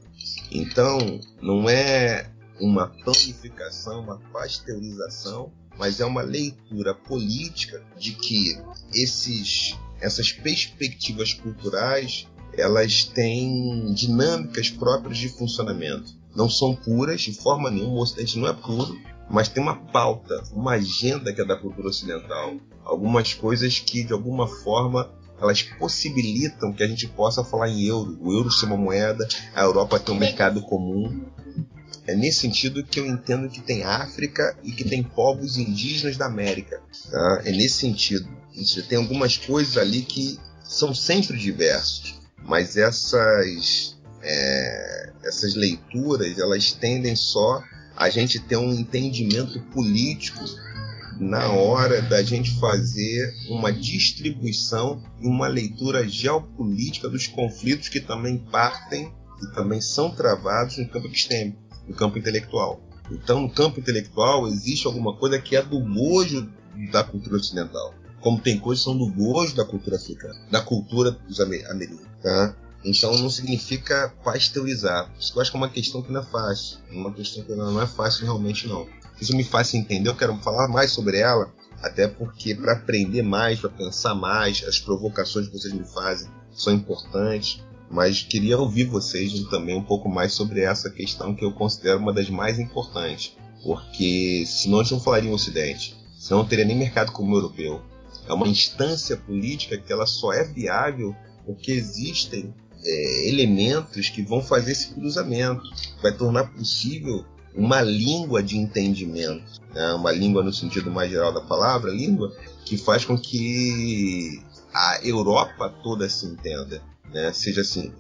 Então, não é uma planificação, uma pasteurização, mas é uma leitura política de que essas perspectivas culturais, elas têm dinâmicas próprias de funcionamento. Não são puras, de forma nenhuma, o Ocidente não é puro, mas tem uma pauta, uma agenda que é da cultura ocidental. Algumas coisas que, de alguma forma, elas possibilitam que a gente possa falar em euro, o euro ser uma moeda, a Europa ter um mercado comum. É nesse sentido que eu entendo que tem África e que tem povos indígenas da América. Tá? É nesse sentido. Tem algumas coisas ali que são sempre diversos, mas essas leituras, elas tendem só a gente ter um entendimento político na hora da gente fazer uma distribuição e uma leitura geopolítica dos conflitos que também partem e também são travados no campo epistêmico, no campo intelectual. Então, no campo intelectual, existe alguma coisa que é do bojo da cultura ocidental, como tem coisas que são do bojo da cultura africana, da cultura dos americanos. Tá? Então, não significa pasteurizar. Isso eu acho que é uma questão que não é fácil. Uma questão que não é fácil realmente, não. Isso me faz entender, eu quero falar mais sobre ela, até porque para aprender mais, para pensar mais, as provocações que vocês me fazem são importantes. Mas queria ouvir vocês também um pouco mais sobre essa questão que eu considero uma das mais importantes. Porque senão a gente não falaria em Ocidente, senão não teria nem mercado como o europeu. É uma instância política que ela só é viável porque existem elementos que vão fazer esse cruzamento. Vai tornar possível uma língua de entendimento, né? Uma língua no sentido mais geral da palavra, língua que faz com que a Europa toda se entenda. Né? Seja assim,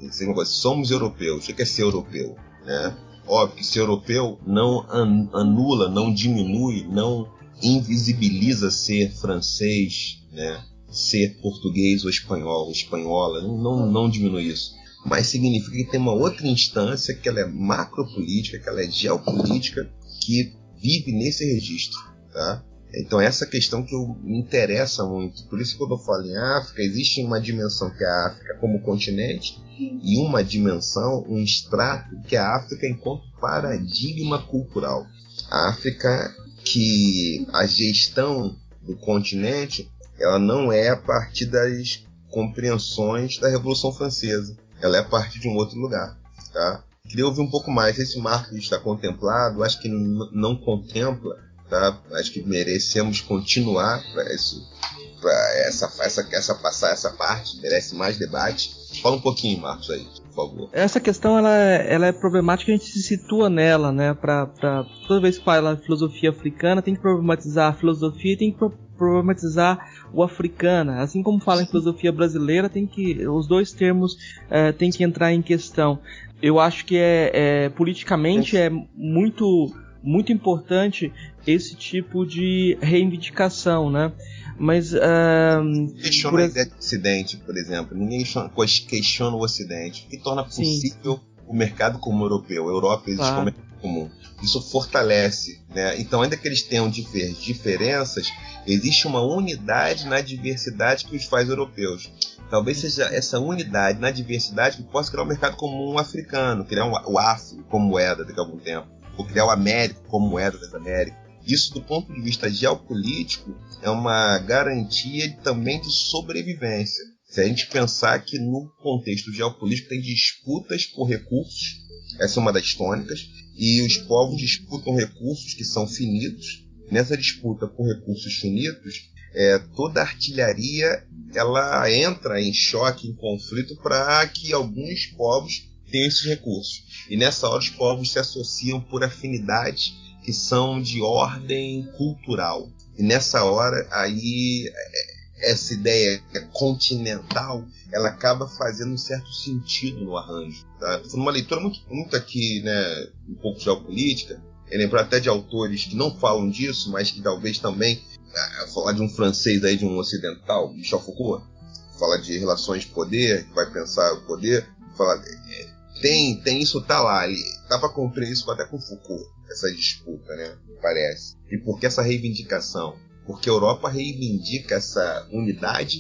somos europeus. O que é ser europeu? Né? Óbvio que ser europeu não anula, não diminui, não invisibiliza ser francês, né? Ser português ou espanhol, espanhola, não diminui isso. Mas significa que tem uma outra instância que ela é macropolítica, que ela é geopolítica, que vive nesse registro. Tá? Então essa questão que me interessa muito. Por isso que quando eu falo em África, existe uma dimensão que é a África como continente e uma dimensão, um extrato que é a África enquanto paradigma cultural. A África que a gestão do continente, ela não é a partir das compreensões da Revolução Francesa. Ela é a partir de um outro lugar. Tá? Queria ouvir um pouco mais. Esse marco está contemplado, acho que não contempla. Tá? Acho que merecemos continuar passar essa parte, merece mais debate. Fala um pouquinho, Marcos, aí, por favor. Essa questão ela é problemática, a gente se situa nela, né? Toda vez que fala filosofia africana, tem que problematizar a filosofia e tem que problematizar o africana. Assim como fala em filosofia brasileira, os dois termos têm que entrar em questão. Eu acho que politicamente é muito importante esse tipo de reivindicação, né? Mas questiona a ideia do Ocidente, por exemplo. Ninguém questiona o Ocidente, o que torna possível o mercado comum europeu. A Europa existe como mercado comum. Isso fortalece, né? Então, ainda que eles tenham diferenças, existe uma unidade na diversidade que os faz europeus. Talvez seja essa unidade na diversidade que possa criar um mercado comum africano, criar o Afro como moeda daqui a algum tempo, ou criar o Américo como moeda das Américas. Isso, do ponto de vista geopolítico, é uma garantia também de sobrevivência. Se a gente pensar que no contexto geopolítico tem disputas por recursos, essa é uma das tônicas, e os povos disputam recursos que são finitos. Nessa disputa por recursos finitos, toda a artilharia ela entra em choque, em conflito, para que alguns povos tenham esses recursos. E nessa hora os povos se associam por afinidade que são de ordem cultural. E nessa hora aí essa ideia continental, ela acaba fazendo um certo sentido no arranjo. Tá? Tô fazendo uma leitura muito aqui, né, um pouco geopolítica, lembrar até de autores que não falam disso, mas que talvez também, falar de um francês aí, de um ocidental, Michel Foucault, falar de relações de poder, que vai pensar o poder, falar, tem isso, tá lá, dá para cumprir isso até com Foucault, essa disputa, né, parece. E por que essa reivindicação? Porque a Europa reivindica essa unidade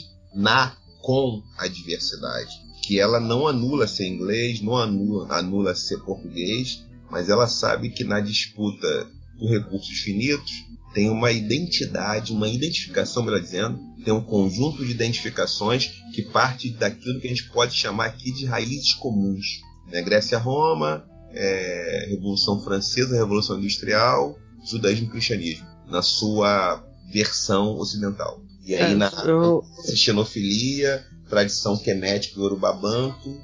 com a diversidade, que ela não anula ser inglês, não anula ser português, mas ela sabe que na disputa por recursos finitos tem uma identidade, uma identificação, melhor dizendo, tem um conjunto de identificações que parte daquilo que a gente pode chamar aqui de raízes comuns. Né? Grécia-Roma, Revolução Francesa, Revolução Industrial, Judaísmo e Cristianismo, na sua versão ocidental. E aí xenofilia, tradição quenética do Yoruba-Bantu,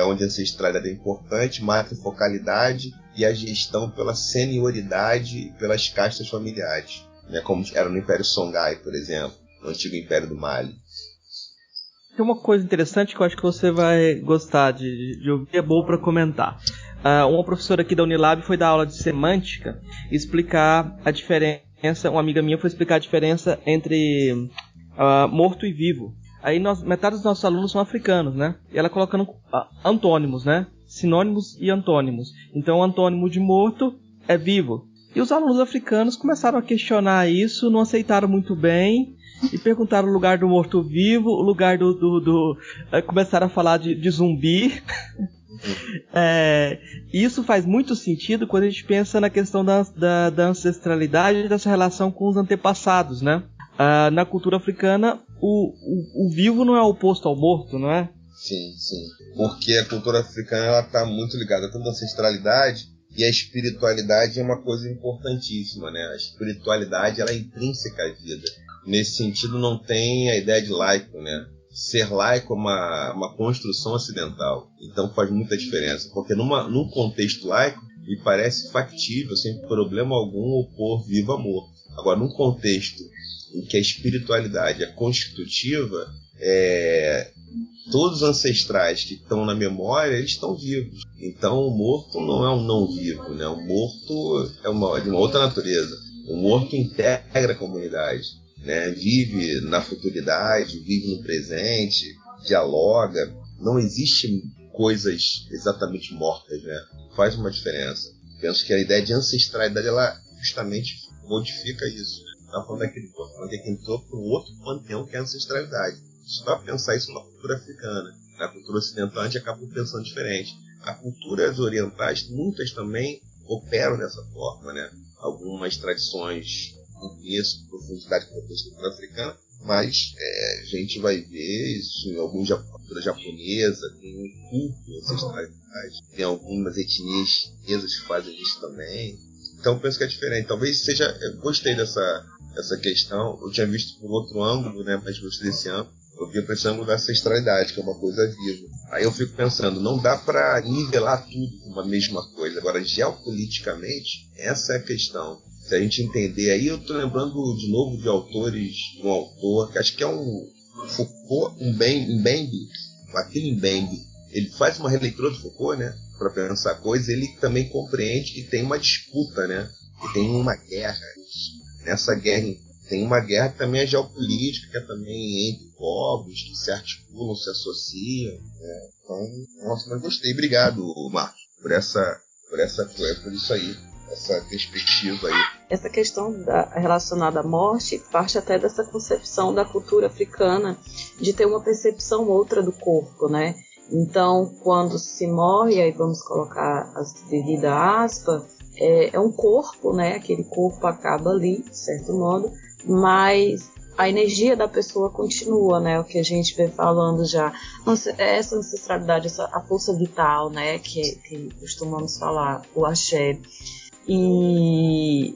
onde a ancestralidade é importante, matrifocalidade e a gestão pela senioridade pelas castas familiares, né, como era no Império Songhai, por exemplo, no antigo Império do Mali. Tem uma coisa interessante que eu acho que você vai gostar de ouvir, é bom para comentar. Uma professora aqui da Unilab foi dar aula de semântica e explicar a diferença. Uma amiga minha foi explicar a diferença entre morto e vivo. Aí metade dos nossos alunos são africanos, né? E ela colocando antônimos, né? Sinônimos e antônimos. Então, o antônimo de morto é vivo. E os alunos africanos começaram a questionar isso, não aceitaram muito bem e perguntaram o lugar do morto-vivo, o lugar começaram a falar de zumbi. Isso faz muito sentido quando a gente pensa na questão da ancestralidade e dessa relação com os antepassados, né? Na cultura africana, o vivo não é oposto ao morto, não é? Sim, sim. Porque a cultura africana está muito ligada tanto à ancestralidade e a espiritualidade é uma coisa importantíssima, né? A espiritualidade ela é intrínseca à vida. Nesse sentido, não tem a ideia de laico, né? Ser laico é uma construção ocidental. Então faz muita diferença. Porque num contexto laico, me parece factível, sem problema algum, opor vivo a morto. Agora, num contexto em que a espiritualidade é constitutiva, todos os ancestrais que estão na memória, eles estão vivos. Então o morto não é um não vivo, né? O morto é de uma outra natureza. O morto integra a comunidade, né? Vive na futuridade, vive no presente, dialoga. Não existem coisas exatamente mortas, né? Faz uma diferença. Penso que a ideia de ancestralidade, ela justamente modifica isso. Está falando daquele que entrou para um outro panteão que é a ancestralidade. Se dá para pensar isso na cultura africana. Na cultura ocidental a gente acaba pensando diferente. As culturas orientais, muitas também operam dessa forma, né? Algumas tradições não conheço profundidade com a cultura africana, mas a gente vai ver isso em algumas culturas japonesas, tem um culto ancestralidade, tem algumas etnias chinesas que fazem isso também. Então penso que é diferente. Talvez seja. Eu gostei dessa questão. Eu tinha visto por outro ângulo, né? Mas gostei desse ângulo. Eu vi por esse ângulo da ancestralidade, que é uma coisa viva. Aí eu fico pensando, não dá para nivelar tudo com uma mesma coisa. Agora, geopoliticamente, essa é a questão. Se a gente entender, aí eu estou lembrando de novo de autores, de um autor, que acho que é um Foucault, Mbembe, aquele Mbembe. Ele faz uma releitura do Foucault, né? Para pensar coisas, ele também compreende que tem uma disputa, né? Que tem uma guerra. Nessa guerra tem uma guerra que também é geopolítica, que é também entre povos que se articulam, se associam. Né? Então, nossa, mas gostei. Obrigado, Marcos, por isso aí, essa perspectiva aí. Essa questão relacionada à morte parte até dessa concepção da cultura africana de ter uma percepção outra do corpo, né? Então, quando se morre, aí vamos colocar as devidas aspas, é um corpo, né? Aquele corpo acaba ali, de certo modo, mas a energia da pessoa continua, né? O que a gente vem falando já. Essa ancestralidade, a força vital, né? Que costumamos falar, o axé. E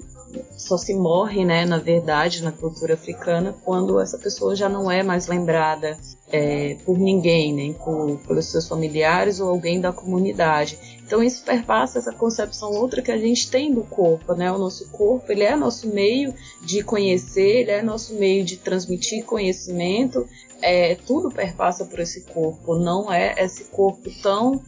só se morre, né, na verdade, na cultura africana, quando essa pessoa já não é mais lembrada por ninguém, né, pelos seus familiares ou alguém da comunidade. Então isso perpassa essa concepção outra que a gente tem do corpo, né? O nosso corpo, ele é nosso meio de conhecer, ele é nosso meio de transmitir conhecimento, tudo perpassa por esse corpo, não é esse corpo tão,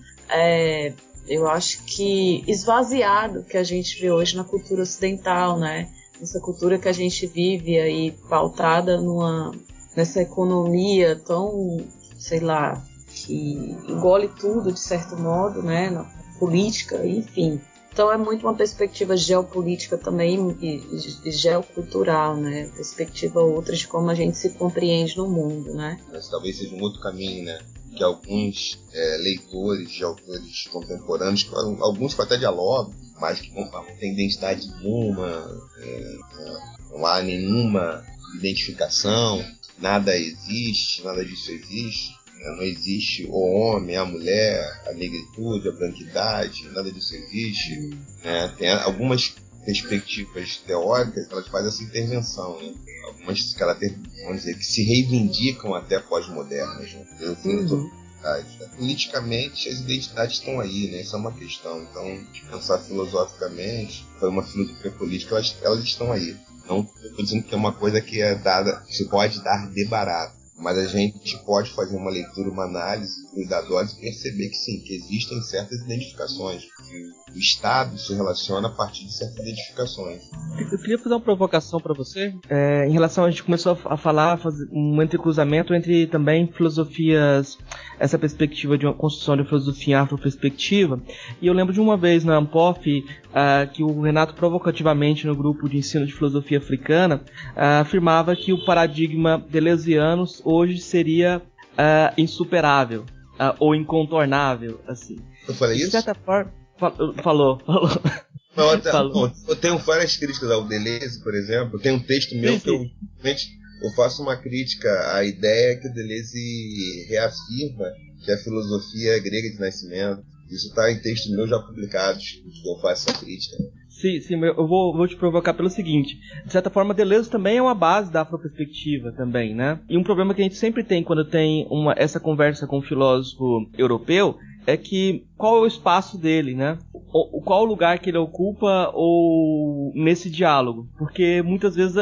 eu acho que esvaziado que a gente vê hoje na cultura ocidental, né? Essa cultura que a gente vive aí pautada nessa economia tão, sei lá, que engole tudo de certo modo, né? Na política, enfim. Então é muito uma perspectiva geopolítica também e geocultural, né? Perspectiva outra de como a gente se compreende no mundo, né? Mas talvez seja um outro caminho, né? Que alguns leitores de autores contemporâneos, alguns que até dialogam, mas que não têm identidade nenhuma, não há nenhuma identificação, nada existe, nada disso existe. Não existe o homem, a mulher, a negritude, a branquidade, nada disso existe. Né? Tem algumas perspectivas teóricas, elas fazem essa intervenção, né? Algumas vamos dizer, que se reivindicam até pós-modernas. Né? Politicamente, as identidades estão aí, né? Isso é uma questão. Então, pensar filosoficamente, foi uma filosofia política, elas estão aí. Não estou dizendo que é uma coisa que é dada, se pode dar de barato. Mas a gente pode fazer uma leitura, uma análise cuidadosa e perceber que sim, que existem certas identificações. O Estado se relaciona a partir de certas identificações. Eu queria fazer uma provocação para você. Em relação, a gente começou a fazer um entrecruzamento entre também filosofias, essa perspectiva de uma construção de filosofia afroperspectiva. E eu lembro de uma vez na Ampof, que o Renato provocativamente no grupo de ensino de filosofia africana afirmava que o paradigma deleuziano hoje seria insuperável ou incontornável, assim. Eu falei isso? De certa forma, falou. Falou. Eu tenho várias críticas ao Deleuze, por exemplo. Tem um texto meu que eu faço uma crítica à ideia que o Deleuze reafirma que a filosofia grega de nascimento. Isso está em textos meus já publicados, que eu faço essa crítica. Sim, eu vou te provocar pelo seguinte. De certa forma, Deleuze também é uma base da afroperspectiva também, né? E um problema que a gente sempre tem quando tem essa conversa com um filósofo europeu é que qual é o espaço dele, né? Qual o lugar que ele ocupa ou nesse diálogo? Porque muitas vezes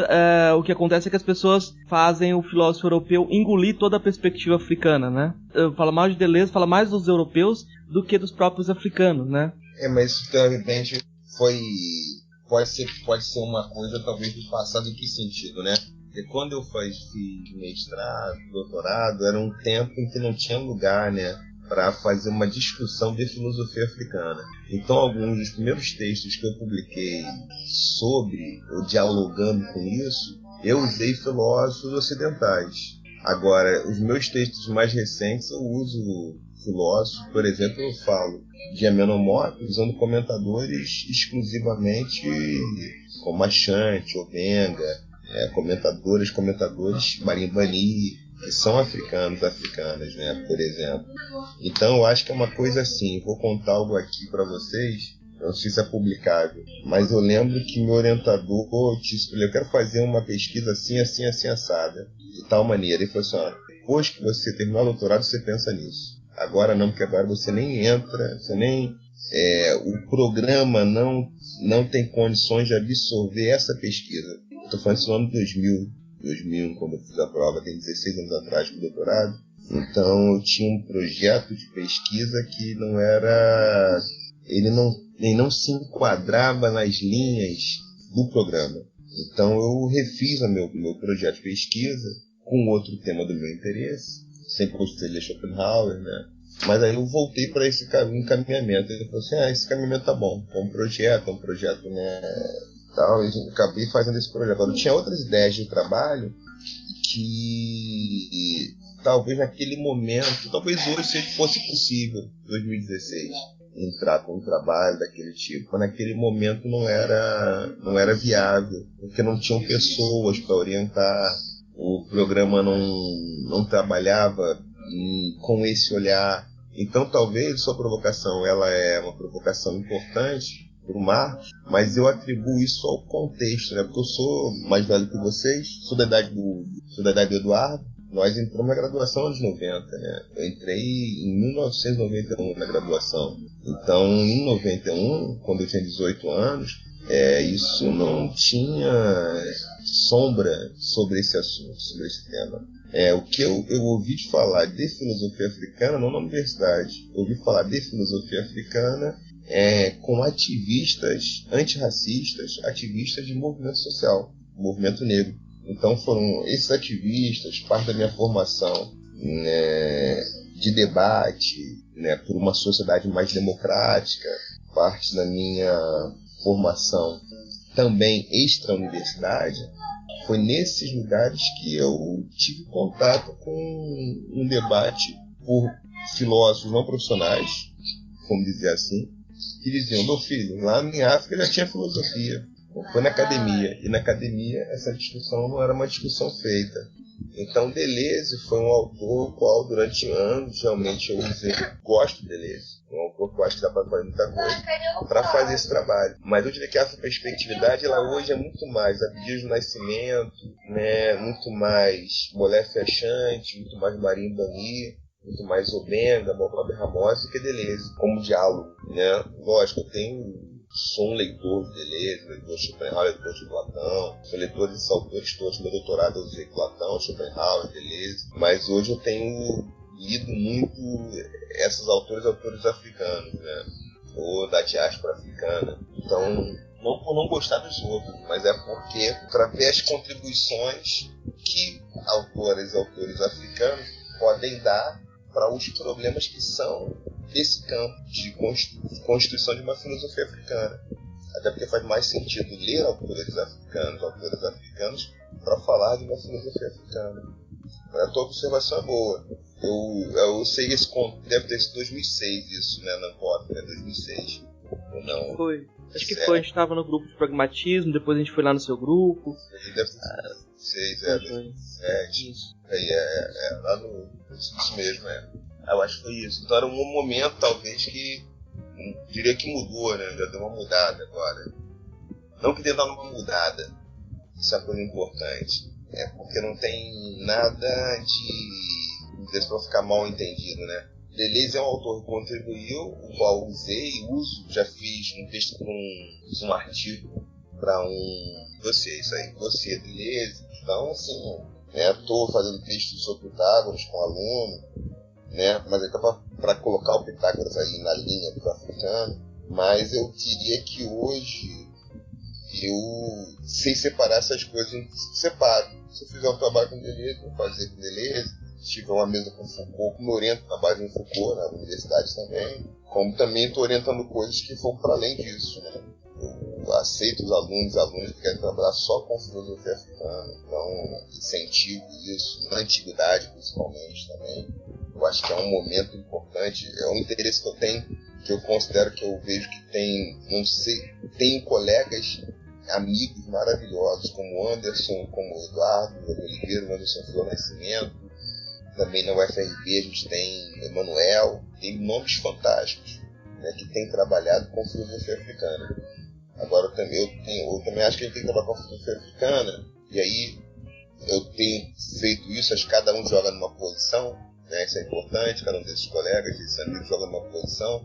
o que acontece é que as pessoas fazem o filósofo europeu engolir toda a perspectiva africana, né? Fala mais de Deleuze, fala mais dos europeus do que dos próprios africanos, né? Mas isso de repente pode ser uma coisa talvez do passado. Em que sentido, né? Porque quando eu fiz mestrado, doutorado, era um tempo em que não tinha lugar, né, para fazer uma discussão de filosofia africana. Então, alguns dos primeiros textos que eu publiquei sobre, ou dialogando com isso, eu usei filósofos ocidentais. Agora, os meus textos mais recentes eu uso filósofos, por exemplo, eu falo de Amenhotep usando comentadores exclusivamente como Ashanti, Obenga, comentadores, Marimbani, que são africanas, né, por exemplo. Então eu acho que é uma coisa assim. Vou contar algo aqui para vocês, não sei se é publicável, mas eu lembro que meu orientador disse: eu quero fazer uma pesquisa assim, assada, de tal maneira. Ele falou assim: depois que você terminar o doutorado, você pensa nisso. Agora não, porque agora você nem entra, o programa não tem condições de absorver essa pesquisa. Estou falando isso no ano 2001, quando eu fiz a prova, tem 16 anos atrás, com o doutorado. Então eu tinha um projeto de pesquisa que ele não se enquadrava nas linhas do programa. Então eu refiz o meu projeto de pesquisa com outro tema do meu interesse. Sempre gostei de Schopenhauer, né? Mas aí eu voltei para esse encaminhamento. Ele falou assim: esse encaminhamento tá bom, é um projeto, né? Tal, e acabei fazendo esse projeto. Agora, eu tinha outras ideias de trabalho que talvez naquele momento, talvez hoje fosse possível, 2016, entrar com um trabalho daquele tipo. Mas naquele momento não era viável, porque não tinham pessoas para orientar. O programa não trabalhava com esse olhar. Então talvez sua provocação ela é uma provocação importante, por Marx, mas eu atribuo isso ao contexto, né? Porque eu sou mais velho que vocês, sou da idade do Eduardo. Nós entramos na graduação nos anos 90, né? Eu entrei em 1991 na graduação. Então, em 91, quando eu tinha 18 anos, isso não tinha sombra sobre esse assunto, sobre esse tema. O que eu ouvi de falar de filosofia africana, não na universidade, eu ouvi falar de filosofia africana com ativistas antirracistas, ativistas de movimento social, movimento negro. Então foram esses ativistas, parte da minha formação, né, de debate, né, por uma sociedade mais democrática, parte da minha formação também extra-universidade, foi nesses lugares que eu tive contato com um debate por filósofos não profissionais, vamos dizer assim, que diziam: meu filho, lá em África já tinha filosofia. Foi na academia, e na academia essa discussão não era uma discussão feita. Então Deleuze foi um autor qual durante anos realmente eu gosto de Deleuze. Um autor que eu acho que dá para fazer muita coisa para fazer esse trabalho. Mas eu diria que a afroperspectividade, ela hoje é muito mais Abdias do Nascimento, né, muito mais Molefe Achante, muito mais Marinho Bani, muito mais Obenga, Bob Ramos do que Deleuze, como diálogo, né? Lógico, sou um leitor de Deleuze, leitor de Schopenhauer, leitor de Platão, sou leitor desses autores todos. Meu doutorado eu usei Platão, Schopenhauer, Deleuze, mas hoje eu tenho lido muito esses autores africanos, né? Ou da diáspora africana. Então, não por não gostar dos outros, mas é porque para ver as contribuições que autores africanos podem dar para os problemas que são desse campo de constituição de uma filosofia africana. Até porque faz mais sentido ler autores africanos para falar de uma filosofia africana. A tua observação é boa. Eu sei esse conto, deve ter sido 2006 isso, né, na Ancop, né, 2006. Não, foi. Acho que foi, a gente estava no grupo de pragmatismo, depois a gente foi lá no seu grupo. Deve ter sido 2006, 2007. Isso. Lá no... Isso mesmo, Eu acho que foi isso. Então era um momento, talvez, que diria que mudou, né? Já deu uma mudada agora. Não que dê dar uma mudada. Isso é uma coisa importante. Porque não tem nada de para ficar mal entendido, né? Deleuze é um autor que contribuiu, o qual usei e uso. Já fiz um texto para um artigo, para um dossiê, isso aí, dossiê Deleuze. Então, assim, estou fazendo texto sobre Pitágoras com aluno, né? Mas é para colocar o Pitágoras aí na linha do africano. Mas eu diria que hoje eu sei separar essas coisas, separo. Se eu fizer um trabalho com Deleuze, vou fazer com Deleuze. Se tiver uma mesa com Foucault, como eu oriento trabalho em Foucault na universidade também, como também estou orientando coisas que vão para além disso, né? Eu aceito os alunos que querem trabalhar só com filosofia africana, então incentivo isso, na antiguidade principalmente também. Eu acho que é um momento importante, é um interesse que eu tenho, que eu considero que eu vejo que tem, não sei, tenho colegas, amigos maravilhosos, como o Anderson, como o Eduardo Oliveira, o Anderson Flor Nascimento. Também na UFRB a gente tem Emanuel, tem nomes fantásticos, né, que têm trabalhado com filosofia africana. Agora eu também acho que a gente tem que trabalhar com filosofia africana, e aí eu tenho feito isso, acho que cada um joga numa posição, né, isso é importante, cada um desses colegas, desses amigos joga numa posição.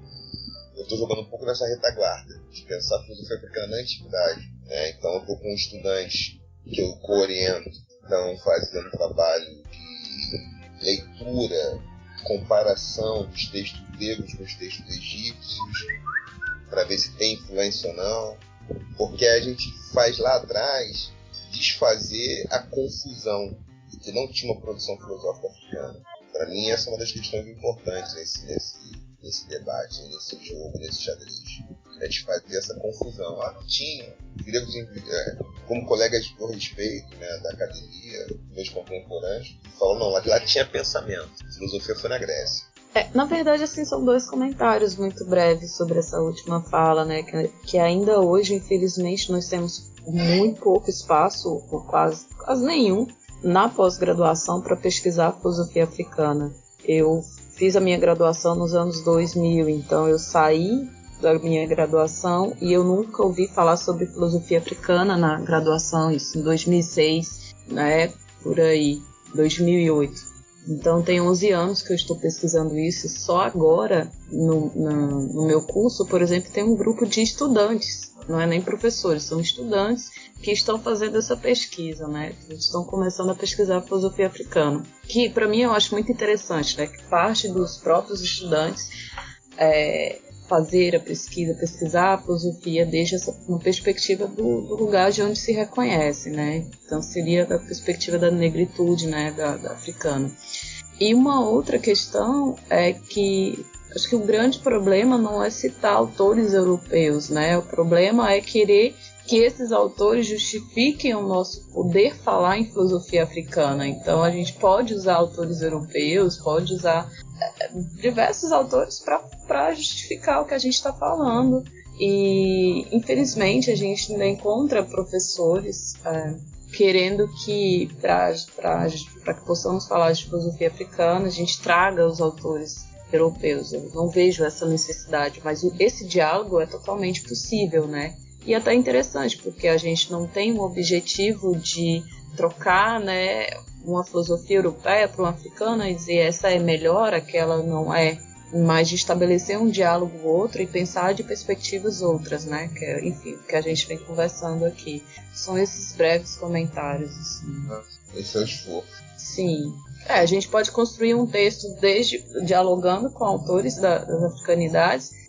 Eu estou jogando um pouco nessa retaguarda, de pensar a filosofia africana na antiguidade, né? Então eu estou com estudantes que eu co-oriento, estão fazendo trabalho de leitura, comparação dos textos gregos com os textos egípcios, para ver se tem influência ou não, porque a gente faz lá atrás desfazer a confusão de que não tinha uma produção filosófica africana. Para mim essa é uma das questões importantes nesse debate, nesse jogo, nesse xadrez. A gente fazia essa confusão. Não tinha. Gregos, como colegas que eu respeito, né, da academia, meus contemporâneos, falam, não, lá tinha pensamento. A filosofia foi na Grécia. Na verdade, assim, são dois comentários muito breves sobre essa última fala, né, que ainda hoje, infelizmente, nós temos muito pouco espaço, ou quase nenhum, na pós-graduação para pesquisar a filosofia africana. Eu fiz a minha graduação nos anos 2000, então eu saí da minha graduação, e eu nunca ouvi falar sobre filosofia africana na graduação, isso em 2006, né, por aí, 2008. Então tem 11 anos que eu estou pesquisando isso, e só agora, no meu curso, por exemplo, tem um grupo de estudantes, não é nem professores, são estudantes que estão fazendo essa pesquisa, né? Estão começando a pesquisar a filosofia africana, que para mim eu acho muito interessante, né? Que parte dos próprios estudantes fazer a pesquisa, pesquisar a filosofia desde uma perspectiva do lugar de onde se reconhece, né? Então seria da perspectiva da negritude, né? Da africana. E uma outra questão é que acho que o grande problema não é citar autores europeus, né? O problema é querer que esses autores justifiquem o nosso poder falar em filosofia africana. Então a gente pode usar autores europeus, pode usar diversos autores para justificar o que a gente está falando. E infelizmente a gente ainda encontra professores querendo que para que possamos falar de filosofia africana a gente traga os autores europeus. Eu não vejo essa necessidade, mas esse diálogo é totalmente possível, né? E até interessante, porque a gente não tem um objetivo de trocar, né, uma filosofia europeia para uma africana e dizer essa é melhor, aquela não é, mas de estabelecer um diálogo outro e pensar de perspectivas outras, né, que é, enfim, que a gente vem conversando aqui. São esses breves comentários, assim. Esse é o esforço. Sim. A gente pode construir um texto dialogando com autores das africanidades,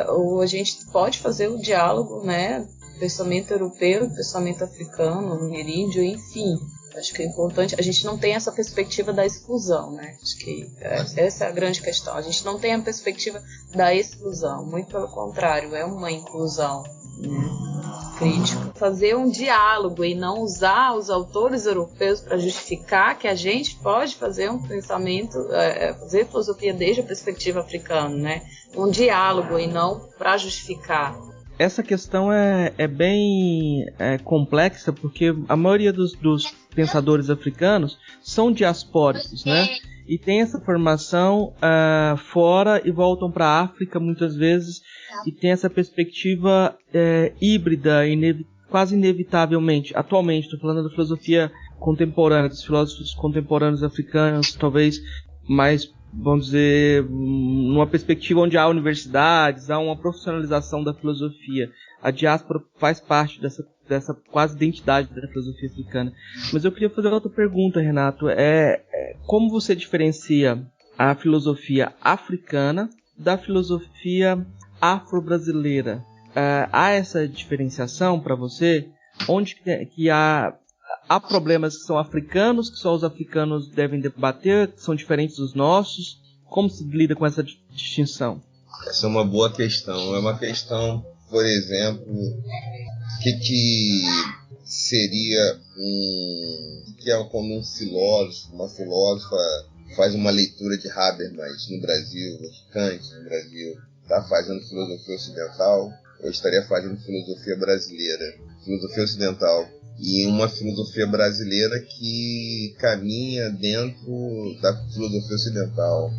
ou a gente pode fazer o diálogo, né, pensamento europeu, pensamento africano, ameríndio, enfim. Acho que é importante, a gente não tem essa perspectiva da exclusão, né? Acho que essa é a grande questão. A gente não tem a perspectiva da exclusão, muito pelo contrário, é uma inclusão, né, crítica. Fazer um diálogo e não usar os autores europeus para justificar que a gente pode fazer um pensamento, fazer filosofia desde a perspectiva africana, né? Um diálogo e não para justificar. Essa questão é bem complexa, porque a maioria dos pensadores africanos são diaspóricos, né? E tem essa formação fora e voltam para a África muitas vezes, e tem essa perspectiva híbrida, quase inevitavelmente. Atualmente, estou falando da filosofia contemporânea, dos filósofos contemporâneos africanos, talvez mais, vamos dizer, numa perspectiva onde há universidades, há uma profissionalização da filosofia. A diáspora faz parte dessa quase identidade da filosofia africana. Mas eu queria fazer outra pergunta, Renato. Como você diferencia a filosofia africana da filosofia afro-brasileira? Há essa diferenciação para você? Onde que há problemas que são africanos, que só os africanos devem debater, que são diferentes dos nossos? Como se lida com essa distinção? Essa é uma boa questão. É uma questão, por exemplo, que seria que é como um filósofo, uma filósofa faz uma leitura de Habermas no Brasil, Kant no Brasil, está fazendo filosofia ocidental, eu estaria fazendo filosofia brasileira, filosofia ocidental. E uma filosofia brasileira que caminha dentro da filosofia ocidental,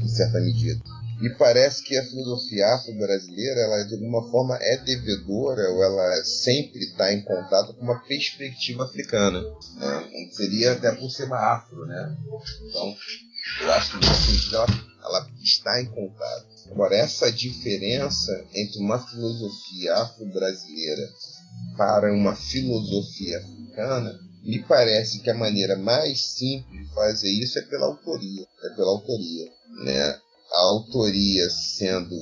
em certa medida. Me parece que a filosofia afro-brasileira, ela de alguma forma é devedora, ou ela sempre está em contato com uma perspectiva africana, né? Seria até por ser uma afro, né? Então, eu acho que nesse sentido ela está em contato. Agora, essa diferença entre uma filosofia afro-brasileira para uma filosofia africana, me parece que a maneira mais simples de fazer isso é pela autoria. Né? A autoria sendo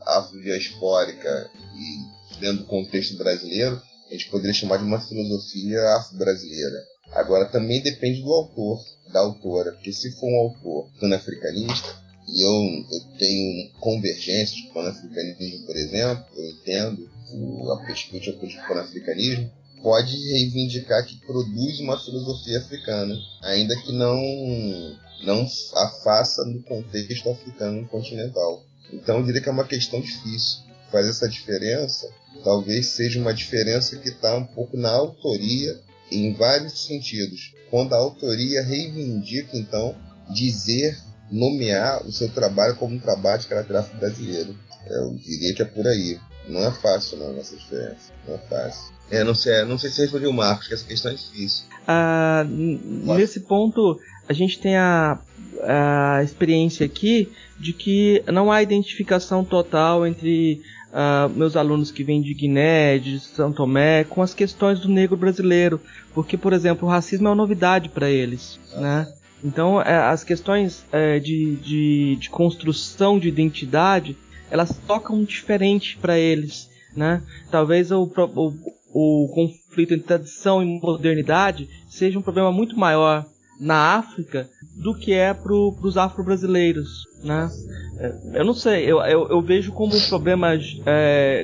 afrodiaspórica e dentro do contexto brasileiro, a gente poderia chamar de uma filosofia afro-brasileira. Agora, também depende do autor, da autora, porque se for um autor panafricanista, e eu tenho convergências com o panafricanismo, por exemplo, eu entendo a perspectiva do panafricanismo, pode reivindicar que produz uma filosofia africana, ainda que não a faça no contexto africano continental. Então eu diria que é uma questão difícil. Fazer essa diferença talvez seja uma diferença que está um pouco na autoria, em vários sentidos. Quando a autoria reivindica, então, nomear o seu trabalho como um trabalho de caráter afro-brasileiro. Eu diria que é por aí. Não é fácil, não, essa diferença. Não é fácil. Não sei se respondeu o Marcos, que essa questão é difícil. Nesse ponto, a gente tem a experiência aqui de que não há identificação total entre meus alunos que vêm de Guiné, de São Tomé, com as questões do negro brasileiro. Porque, por exemplo, o racismo é uma novidade para eles, né? Então, as questões de construção de identidade, elas tocam diferente para eles, né? Talvez o conflito entre tradição e modernidade seja um problema muito maior na África do que é para os afro-brasileiros, né? Eu não sei, eu vejo como problemas,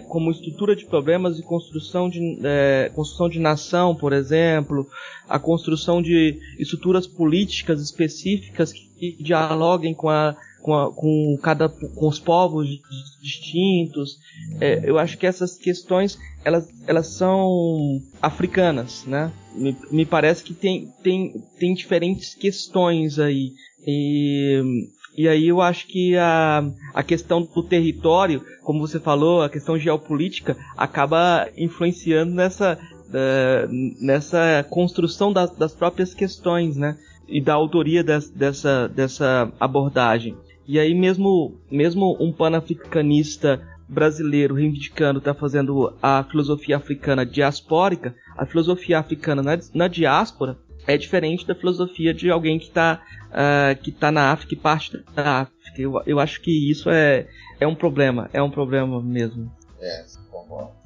como estrutura de problemas e construção de nação, por exemplo, a construção de estruturas políticas específicas que dialoguem com os povos distintos. Eu acho que essas questões elas são africanas, né? Me parece que tem diferentes questões aí. E aí eu acho que a questão do território, como você falou, a questão geopolítica, acaba influenciando nessa construção das próprias questões, né? E da autoria dessa abordagem. E aí mesmo um panafricanista brasileiro reivindicando, está fazendo a filosofia africana diaspórica, a filosofia africana na diáspora é diferente da filosofia de alguém que está na África, que parte da África. Eu acho que isso é um problema mesmo. Concordo.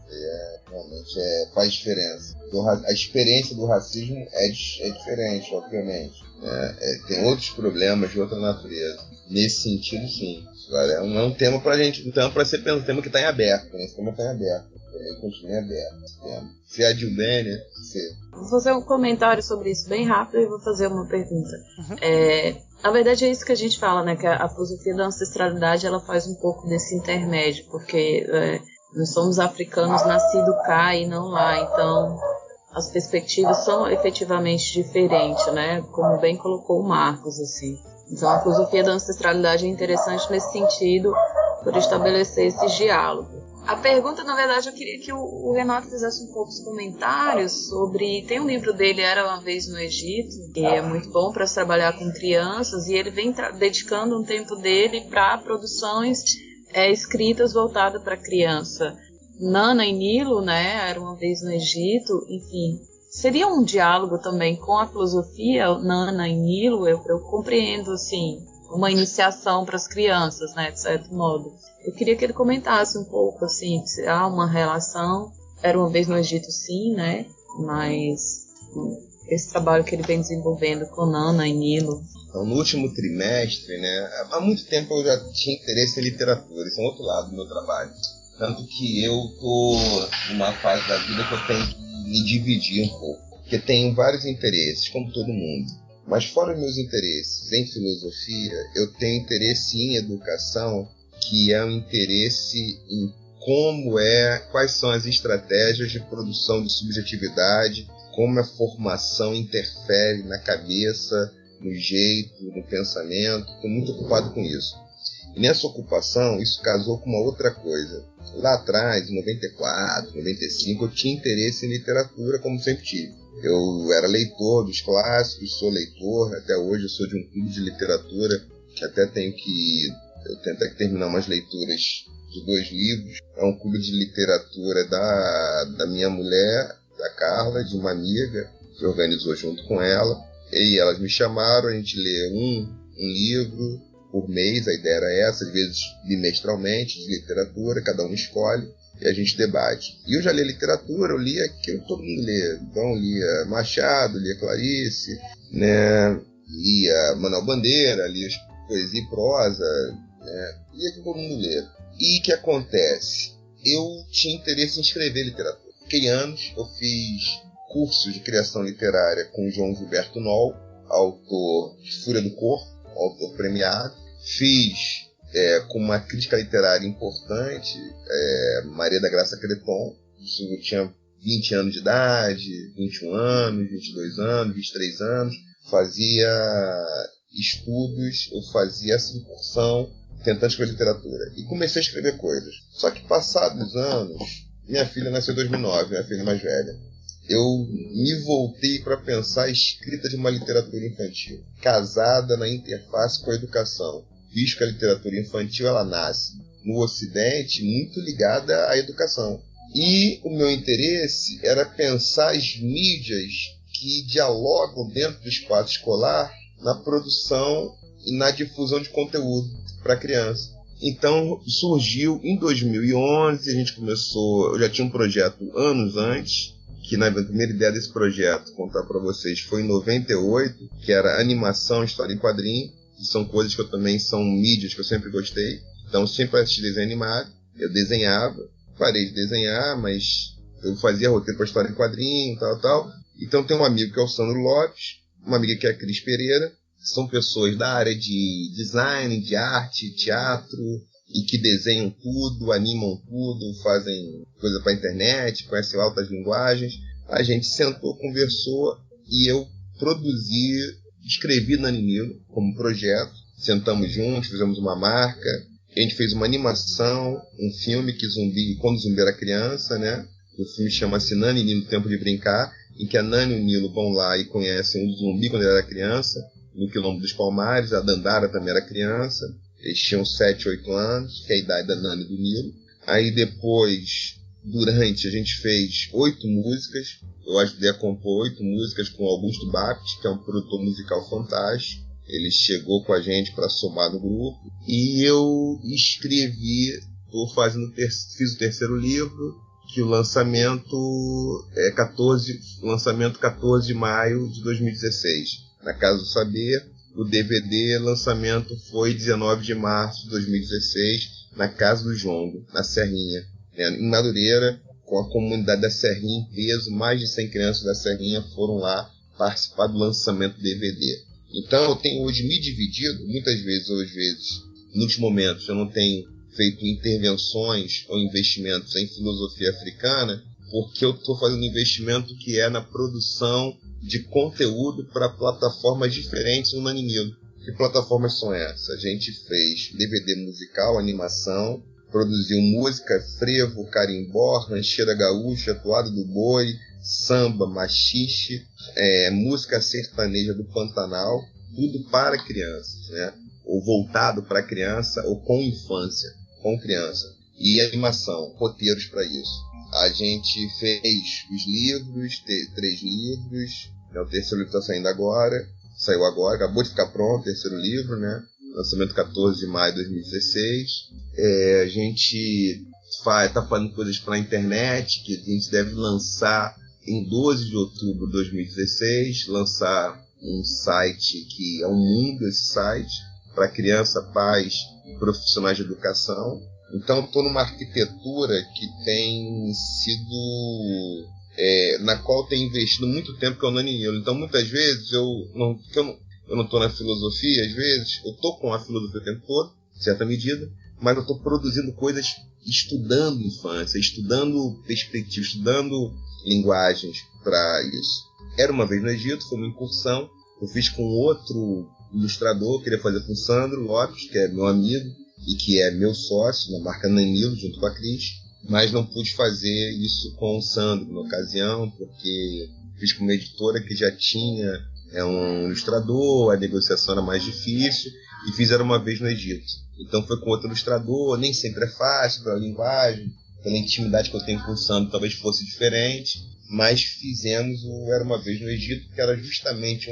Realmente faz diferença. A experiência do racismo é diferente, obviamente. Tem outros problemas de outra natureza. Nesse sentido, sim. Agora, é um tema pra gente, então para ser pensado, um tema que está em aberto, né? Esse tema está em aberto. Ele continua em aberto. Se a Dilbene, Vou fazer um comentário sobre isso bem rápido e vou fazer uma pergunta. Na verdade é isso que a gente fala, né? Que a filosofia da ancestralidade ela faz um pouco desse intermédio, porque nós somos africanos nascidos cá e não lá, então as perspectivas são efetivamente diferentes, né? Como bem colocou o Marcos, assim. Então a filosofia da ancestralidade é interessante nesse sentido, por estabelecer esse diálogo. A pergunta, na verdade, eu queria que o Renato fizesse um pouco de comentários sobre... Tem um livro dele, Era Uma Vez no Egito, que é muito bom para se trabalhar com crianças, e ele vem dedicando um tempo dele para produções escritas voltadas para criança. Nana e Nilo, né, Era Uma Vez no Egito, enfim... Seria um diálogo também com a filosofia, Nana e Nilo, eu compreendo, assim, uma iniciação para as crianças, né, de certo modo. Eu queria que ele comentasse um pouco, assim, se há uma relação, Era Uma Vez no Egito, sim, né, mas esse trabalho que ele vem desenvolvendo com Nana e Nilo. Então, no último trimestre, né, há muito tempo eu já tinha interesse em literatura, isso é um outro lado do meu trabalho. Tanto que eu estou numa fase da vida que eu tenho que me dividir um pouco, porque tenho vários interesses, como todo mundo. Mas fora os meus interesses em filosofia, eu tenho interesse em educação, que é um interesse em quais são as estratégias de produção de subjetividade, como a formação interfere na cabeça, no jeito, no pensamento. Estou muito ocupado com isso. E nessa ocupação, isso casou com uma outra coisa. Lá atrás, em 94, 95, eu tinha interesse em literatura, como sempre tive. Eu era leitor dos clássicos, sou leitor, até hoje eu sou de um clube de literatura, que até eu tento aqui terminar umas leituras de 2 livros. É um clube de literatura da minha mulher, da Carla, de uma amiga, que organizou junto com ela. E elas me chamaram, a gente lê um livro por mês, a ideia era essa, às vezes bimestralmente, de literatura, cada um escolhe e a gente debate. E eu já li literatura, eu lia aquilo que todo mundo lê. Então eu lia Machado, lia Clarice, né? Lia Manuel Bandeira, lia poesia e prosa, né? Lia que todo mundo lê. E o que acontece? Eu tinha interesse em escrever literatura. Fiquei anos, eu fiz cursos de criação literária com João Gilberto Noll, autor de Fúria do Corpo, autor premiado. Fiz com uma crítica literária importante, Maria da Graça Creton. Eu tinha 20 anos de idade, 21 anos, 22 anos, 23 anos. Fazia estudos, eu fazia essa incursão tentando escrever literatura. E comecei a escrever coisas. Só que passados anos, minha filha nasceu em 2009, minha filha mais velha. Eu me voltei para pensar a escrita de uma literatura infantil, casada na interface com a educação, visto que a literatura infantil ela nasce no Ocidente muito ligada à educação. E o meu interesse era pensar as mídias que dialogam dentro do espaço escolar na produção e na difusão de conteúdo para criança. Então surgiu em 2011, a gente começou, eu já tinha um projeto anos antes, que na primeira ideia desse projeto, contar para vocês, foi em 98, que era animação, história em quadrinho, que são coisas que eu também, são mídias que eu sempre gostei. Então sempre assisti desenho animado, eu desenhava, parei de desenhar, mas eu fazia roteiro para história em quadrinho, tal. Então tem um amigo que é o Sandro Lopes, uma amiga que é a Cris Pereira, são pessoas da área de design, de arte, teatro, e que desenham tudo, animam tudo, fazem coisa para internet, conhecem altas linguagens. A gente sentou, conversou e eu produzi, escrevi no Naninilo como projeto. Sentamos juntos, fizemos uma marca, a gente fez uma animação, um filme que quando zumbi era criança, né? O filme chama-se Nani e Nilo Tempo de Brincar, em que a Nani e o Nilo vão lá e conhecem um zumbi quando ele era criança, no Quilombo dos Palmares. A Dandara também era criança, eles tinham 7, 8 anos, que é a idade da Nani e do Nilo. Aí depois, durante, a gente fez 8 músicas, eu ajudei a compor 8 músicas com Augusto Bapt, que é um produtor musical fantástico. Ele chegou com a gente para somar no grupo, e eu escrevi, fiz o terceiro livro, que o lançamento é 14 de maio de 2016, na Casa do Saber. O DVD lançamento foi 19 de março de 2016, na Casa do Jongo, na Serrinha, em Madureira, com a comunidade da Serrinha em peso. Mais de 100 crianças da Serrinha foram lá participar do lançamento do DVD. Então eu tenho hoje me dividido, muitas vezes ou às vezes, nos momentos eu não tenho feito intervenções ou investimentos em filosofia africana, porque eu estou fazendo um investimento que é na produção de conteúdo para plataformas diferentes no Naninilo. Que plataformas são essas? A gente fez DVD musical, animação, produziu música, frevo, carimbó, rancheira gaúcha, toada do boi, samba, machixe, música sertaneja do Pantanal, tudo para crianças, né? Ou voltado para criança, ou com infância, com criança. E animação, roteiros para isso. A gente fez os livros, 3 livros, o terceiro livro está saindo agora, saiu agora, acabou de ficar pronto o terceiro livro, né? Lançamento 14 de maio de 2016. A gente está fazendo coisas para a internet, que a gente deve lançar em 12 de outubro de 2016, lançar um site que é um mundo, esse site, para criança, pais e profissionais de educação. Então eu estou numa arquitetura que tem sido, na qual eu tenho investido muito tempo, que é o Naninilo. Então muitas vezes eu não estou na filosofia, às vezes eu estou com a filosofia o tempo todo, em certa medida, mas eu estou produzindo coisas, estudando infância, estudando perspectiva, estudando linguagens para isso. Era uma vez no Egito, foi uma incursão, eu fiz com outro ilustrador, queria fazer com o Sandro Lopes, que é meu amigo e que é meu sócio na marca Naninilo, junto com a Cris, mas não pude fazer isso com o Sandro na ocasião, porque fiz com uma editora que já tinha um ilustrador, a negociação era mais difícil, e fizeram uma vez no Egito. Então foi com outro ilustrador, nem sempre é fácil pela linguagem, pela intimidade que eu tenho com o Sandro, talvez fosse diferente, mas fizemos o Era Uma Vez no Egito, que era justamente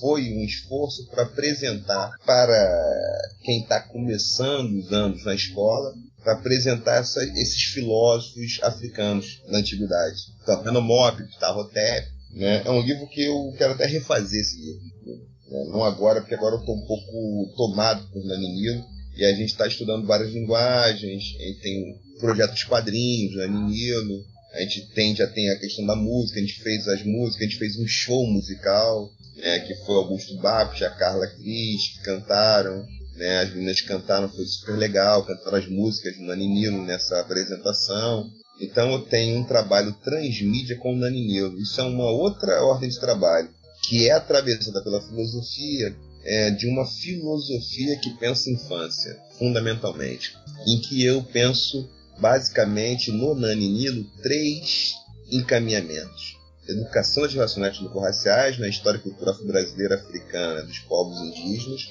foi um esforço para apresentar para quem está começando os anos na escola, para apresentar esses filósofos africanos da antiguidade. Então, Renomop, Ptahhotep, né? É um livro que eu quero até refazer esse livro, né? Não agora, porque agora eu estou um pouco tomado por Naninilo, e a gente está estudando várias linguagens, a gente tem projetos de quadrinhos, Naninilo, a gente já tem a questão da música, a gente fez as músicas, a gente fez um show musical, né, que foi Augusto Bapt, a Carla Cris, que cantaram, né, as meninas cantaram, foi super legal, cantaram as músicas do Naninilo nessa apresentação. Então eu tenho um trabalho transmídia com o Naninilo. Isso é uma outra ordem de trabalho, que é atravessada pela filosofia, de uma filosofia que pensa infância, fundamentalmente, em que eu penso basicamente no Nani Nilo 3 encaminhamentos: educação das relações étnico-raciais na história e cultura brasileira, africana, dos povos indígenas,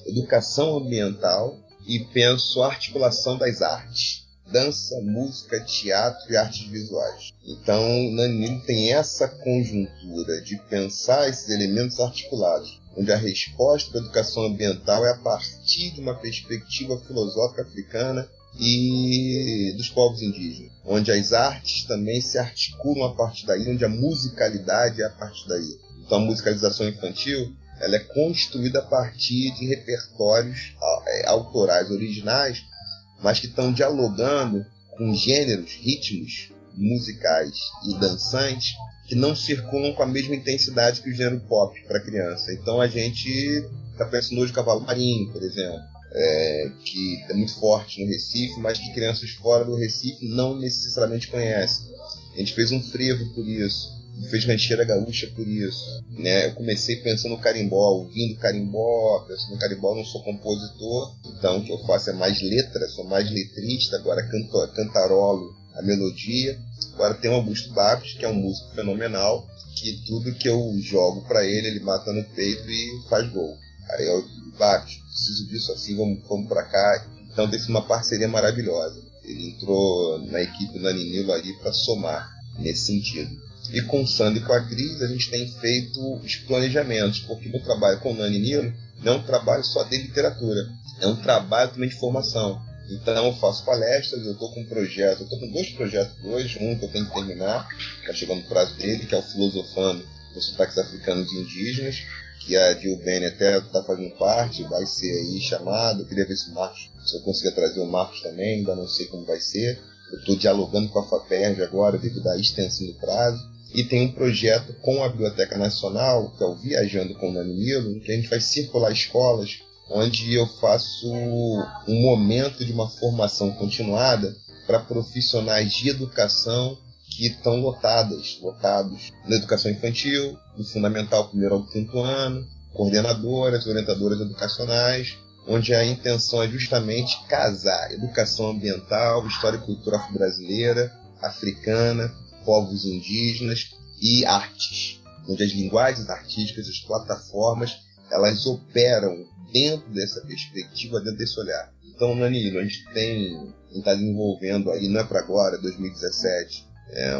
educação ambiental, e penso a articulação das artes, dança, música, teatro e artes visuais. Então, Nani Nilo tem essa conjuntura de pensar esses elementos articulados, onde a resposta da educação ambiental é a partir de uma perspectiva filosófica africana e dos povos indígenas, onde as artes também se articulam a partir daí, onde a musicalidade é a partir daí. Então, a musicalização infantil ela é construída a partir de repertórios autorais originais, mas que estão dialogando com gêneros, ritmos musicais e dançantes que não circulam com a mesma intensidade que o gênero pop para criança. Então a gente está pensando hoje no Cavalo Marinho, por exemplo, que é muito forte no Recife, mas que crianças fora do Recife não necessariamente conhecem. A gente fez um frevo por isso, fez rancheira gaúcha por isso, né? Eu comecei pensando no carimbó, ouvindo carimbó, pensando no carimbó. Eu não sou compositor, então o que eu faço é mais letra, sou mais letrista, agora cantarolo a melodia. Agora tem o Augusto Babs, que é um músico fenomenal, que tudo que eu jogo para ele mata no peito e faz gol. Aí eu, Babs, preciso disso assim, vamos para cá. Então tem sido uma parceria maravilhosa. Ele entrou na equipe do Nani Nilo ali para somar nesse sentido. E com o Sandro e com a Cris, a gente tem feito os planejamentos, porque meu trabalho com o Nani Nilo não é um trabalho só de literatura, é um trabalho também de formação. Então eu faço palestras, eu estou com com 2 projetos hoje, um que eu tenho que terminar, está chegando o prazo dele, que é o Filosofando os Sotaques Africanos e Indígenas, que a Dilbene até está fazendo parte, vai ser aí chamado. Eu queria ver se eu consiga trazer o Marcos também, ainda não sei como vai ser. Eu estou dialogando com a FAPERJ agora, devido à extensão do prazo. E tem um projeto com a Biblioteca Nacional, que é o Viajando com o Nani Nilo, que a gente vai circular escolas, onde eu faço um momento de uma formação continuada para profissionais de educação que estão lotados na educação infantil, do fundamental 1º ao 5º ano, coordenadoras, orientadoras educacionais, onde a intenção é justamente casar educação ambiental, história e cultura afro-brasileira, africana, povos indígenas e artes, onde as linguagens artísticas, as plataformas, elas operam dentro dessa perspectiva, dentro desse olhar. Então, Nani Nilo, a gente está desenvolvendo aí, não é para agora, 2017,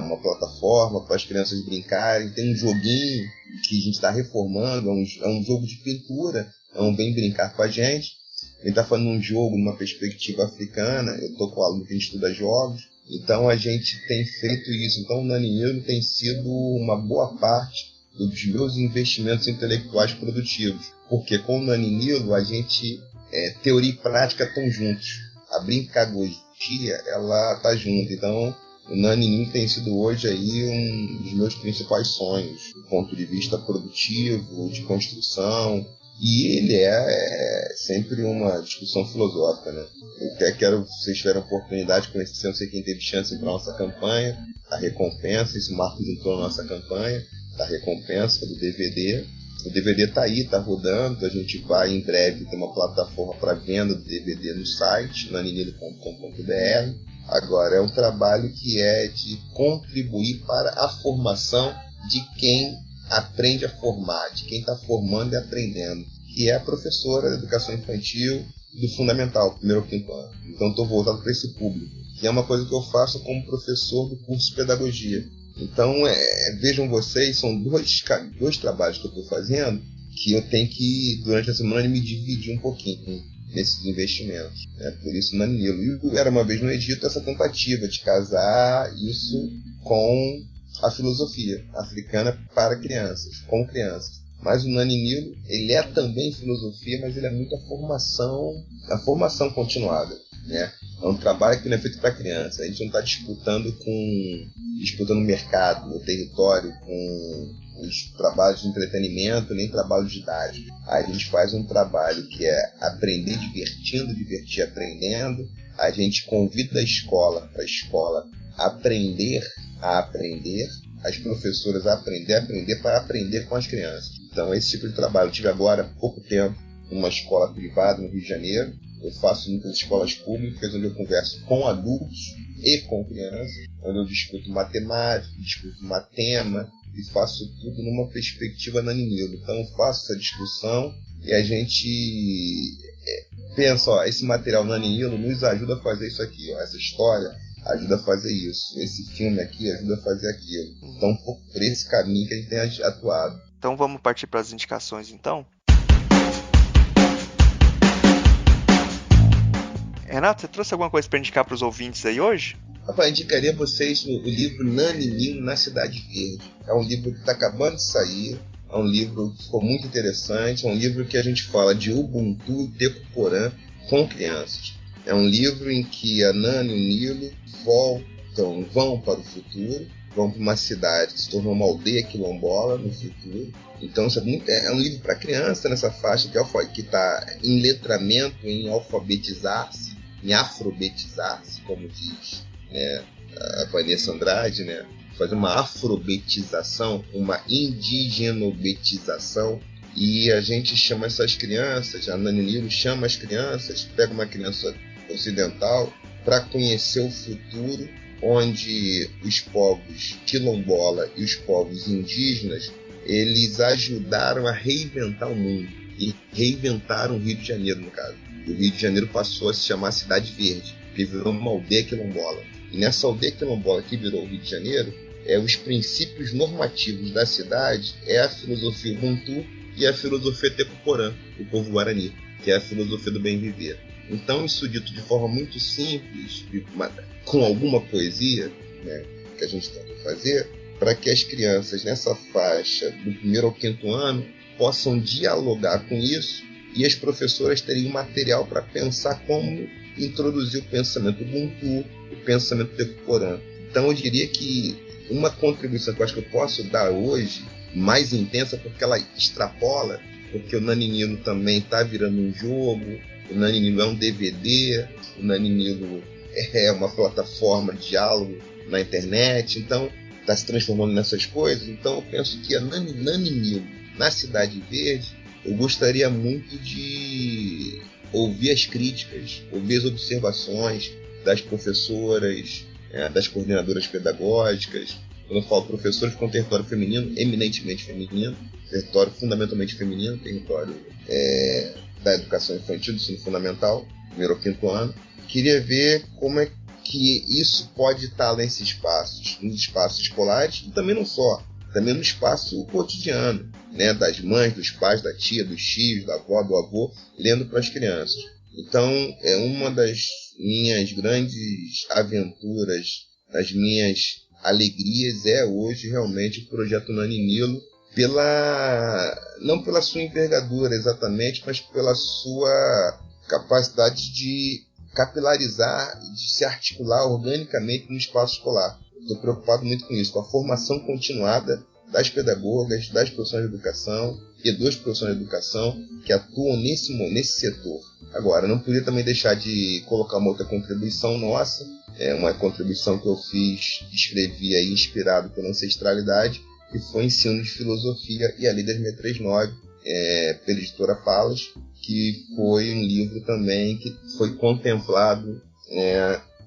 uma plataforma para as crianças brincarem. Tem um joguinho que a gente está reformando, é um jogo de pintura, é um Vem Brincar com a gente. A gente está fazendo um jogo numa perspectiva africana, eu estou com o aluno que a gente estuda jogos, então a gente tem feito isso. Então o Nani Nilo tem sido uma boa parte dos meus investimentos intelectuais produtivos, porque com o Nani Nilo a gente, teoria e prática estão juntos, a brincagogia ela está junto. Então o Nani Nilo tem sido hoje aí um dos meus principais sonhos, do ponto de vista produtivo, de construção. E ele é sempre uma discussão filosófica, né? Eu quero que vocês tiverem a oportunidade de conhecer, não sei quem teve chance para a nossa campanha, a recompensa. Esse Marcos entrou na nossa campanha, a recompensa do DVD. O DVD está aí, está rodando. A gente vai em breve ter uma plataforma para venda do DVD no site, naninilo.com.br. Agora, é um trabalho que é de contribuir para a formação de quem aprende a formar, de quem está formando e aprendendo, que é a professora de educação infantil do fundamental, 1º ao 5º ano. Então estou voltado para esse público, que é uma coisa que eu faço como professor do curso de pedagogia. Então vejam vocês, são dois trabalhos que eu estou fazendo, que eu tenho que, durante a semana, me dividir um pouquinho nesses investimentos. Por isso, Nani Nilo. E era uma vez no Egito essa tentativa de casar isso com a filosofia africana para crianças, com crianças. Mas o Nani Nilo, ele é também filosofia, mas ele é muito a formação continuada, né? É um trabalho que não é feito para criança. A gente não está disputando o mercado, o território, com os trabalhos de entretenimento, nem trabalho didático. A gente faz um trabalho que é aprender divertindo, divertir aprendendo. A gente convida a escola para a escola aprender a aprender, as professoras a aprender para aprender com as crianças. Então, esse tipo de trabalho eu tive agora há pouco tempo numa escola privada no Rio de Janeiro. Eu faço muitas escolas públicas onde eu converso com adultos e com crianças, onde eu discuto matemática, discuto matema e faço tudo numa perspectiva naninilo. Então, eu faço essa discussão e a gente pensa, esse material naninilo nos ajuda a fazer isso aqui, essa história ajuda a fazer isso, esse filme aqui ajuda a fazer aquilo. Então, por esse caminho que a gente tem atuado. Então, vamos partir para as indicações, então? Renato, você trouxe alguma coisa para indicar para os ouvintes aí hoje? Eu indicaria a vocês o livro Naninilo na Cidade Verde. É um livro que está acabando de sair, é um livro que ficou muito interessante, é um livro que a gente fala de Ubuntu e Teco-Porã com crianças. É um livro em que a Nani e o Nilo vão para o futuro, vão para uma cidade que se tornou uma aldeia quilombola no futuro. Então é um livro para criança nessa faixa que está em letramento, em alfabetizar-se, em afrobetizar-se, como diz, né, a Vanessa Andrade, né, fazer uma afrobetização, uma indigenobetização. E a gente chama essas crianças, a Nani Nilo chama as crianças, pega uma criança ocidental para conhecer o futuro, onde os povos quilombola e os povos indígenas, eles ajudaram a reinventar o mundo e reinventaram o Rio de Janeiro, no caso. O Rio de Janeiro passou a se chamar Cidade Verde, que virou uma aldeia quilombola. E nessa aldeia quilombola que virou o Rio de Janeiro, os princípios normativos da cidade é a filosofia Ubuntu e a filosofia Teco-Porã, o povo Guarani, que é a filosofia do bem viver. Então, isso dito de forma muito simples, com alguma poesia, né, que a gente tenta fazer, para que as crianças nessa faixa, do 1º ao 5º ano, possam dialogar com isso e as professoras terem material para pensar como introduzir o pensamento Ubuntu, o pensamento Teco-Porã. Então, eu diria que uma contribuição que eu acho que eu posso dar hoje, mais intensa, porque ela extrapola, porque o Naninilo também está virando um jogo, o Naninilo é um DVD, o Naninilo é uma plataforma de diálogo na internet, então está se transformando nessas coisas. Então eu penso que a Naninilo na Cidade Verde, eu gostaria muito de ouvir as críticas, ouvir as observações das professoras, das coordenadoras pedagógicas. Quando eu falo professores com território feminino, eminentemente feminino, território fundamentalmente feminino, território da educação infantil, do ensino fundamental, 1º ao 5º ano. Queria ver como é que isso pode estar nesses espaços, nos espaços escolares, e também não só, também no espaço cotidiano, né, das mães, dos pais, da tia, dos tios, da avó, do avô, lendo para as crianças. Então, é uma das minhas grandes aventuras, das minhas alegrias, hoje realmente o projeto Naninilo, não pela sua envergadura exatamente, mas pela sua capacidade de capilarizar, de se articular organicamente no espaço escolar. Estou preocupado muito com isso, com a formação continuada das pedagogas, das profissionais de educação e dos profissionais de educação que atuam nesse setor. Agora, não podia também deixar de colocar uma outra contribuição nossa, uma contribuição que eu fiz, escrevi aí inspirado pela ancestralidade, que foi Ensino de Filosofia e a Lei 10.639, pela editora Palas, que foi um livro também que foi contemplado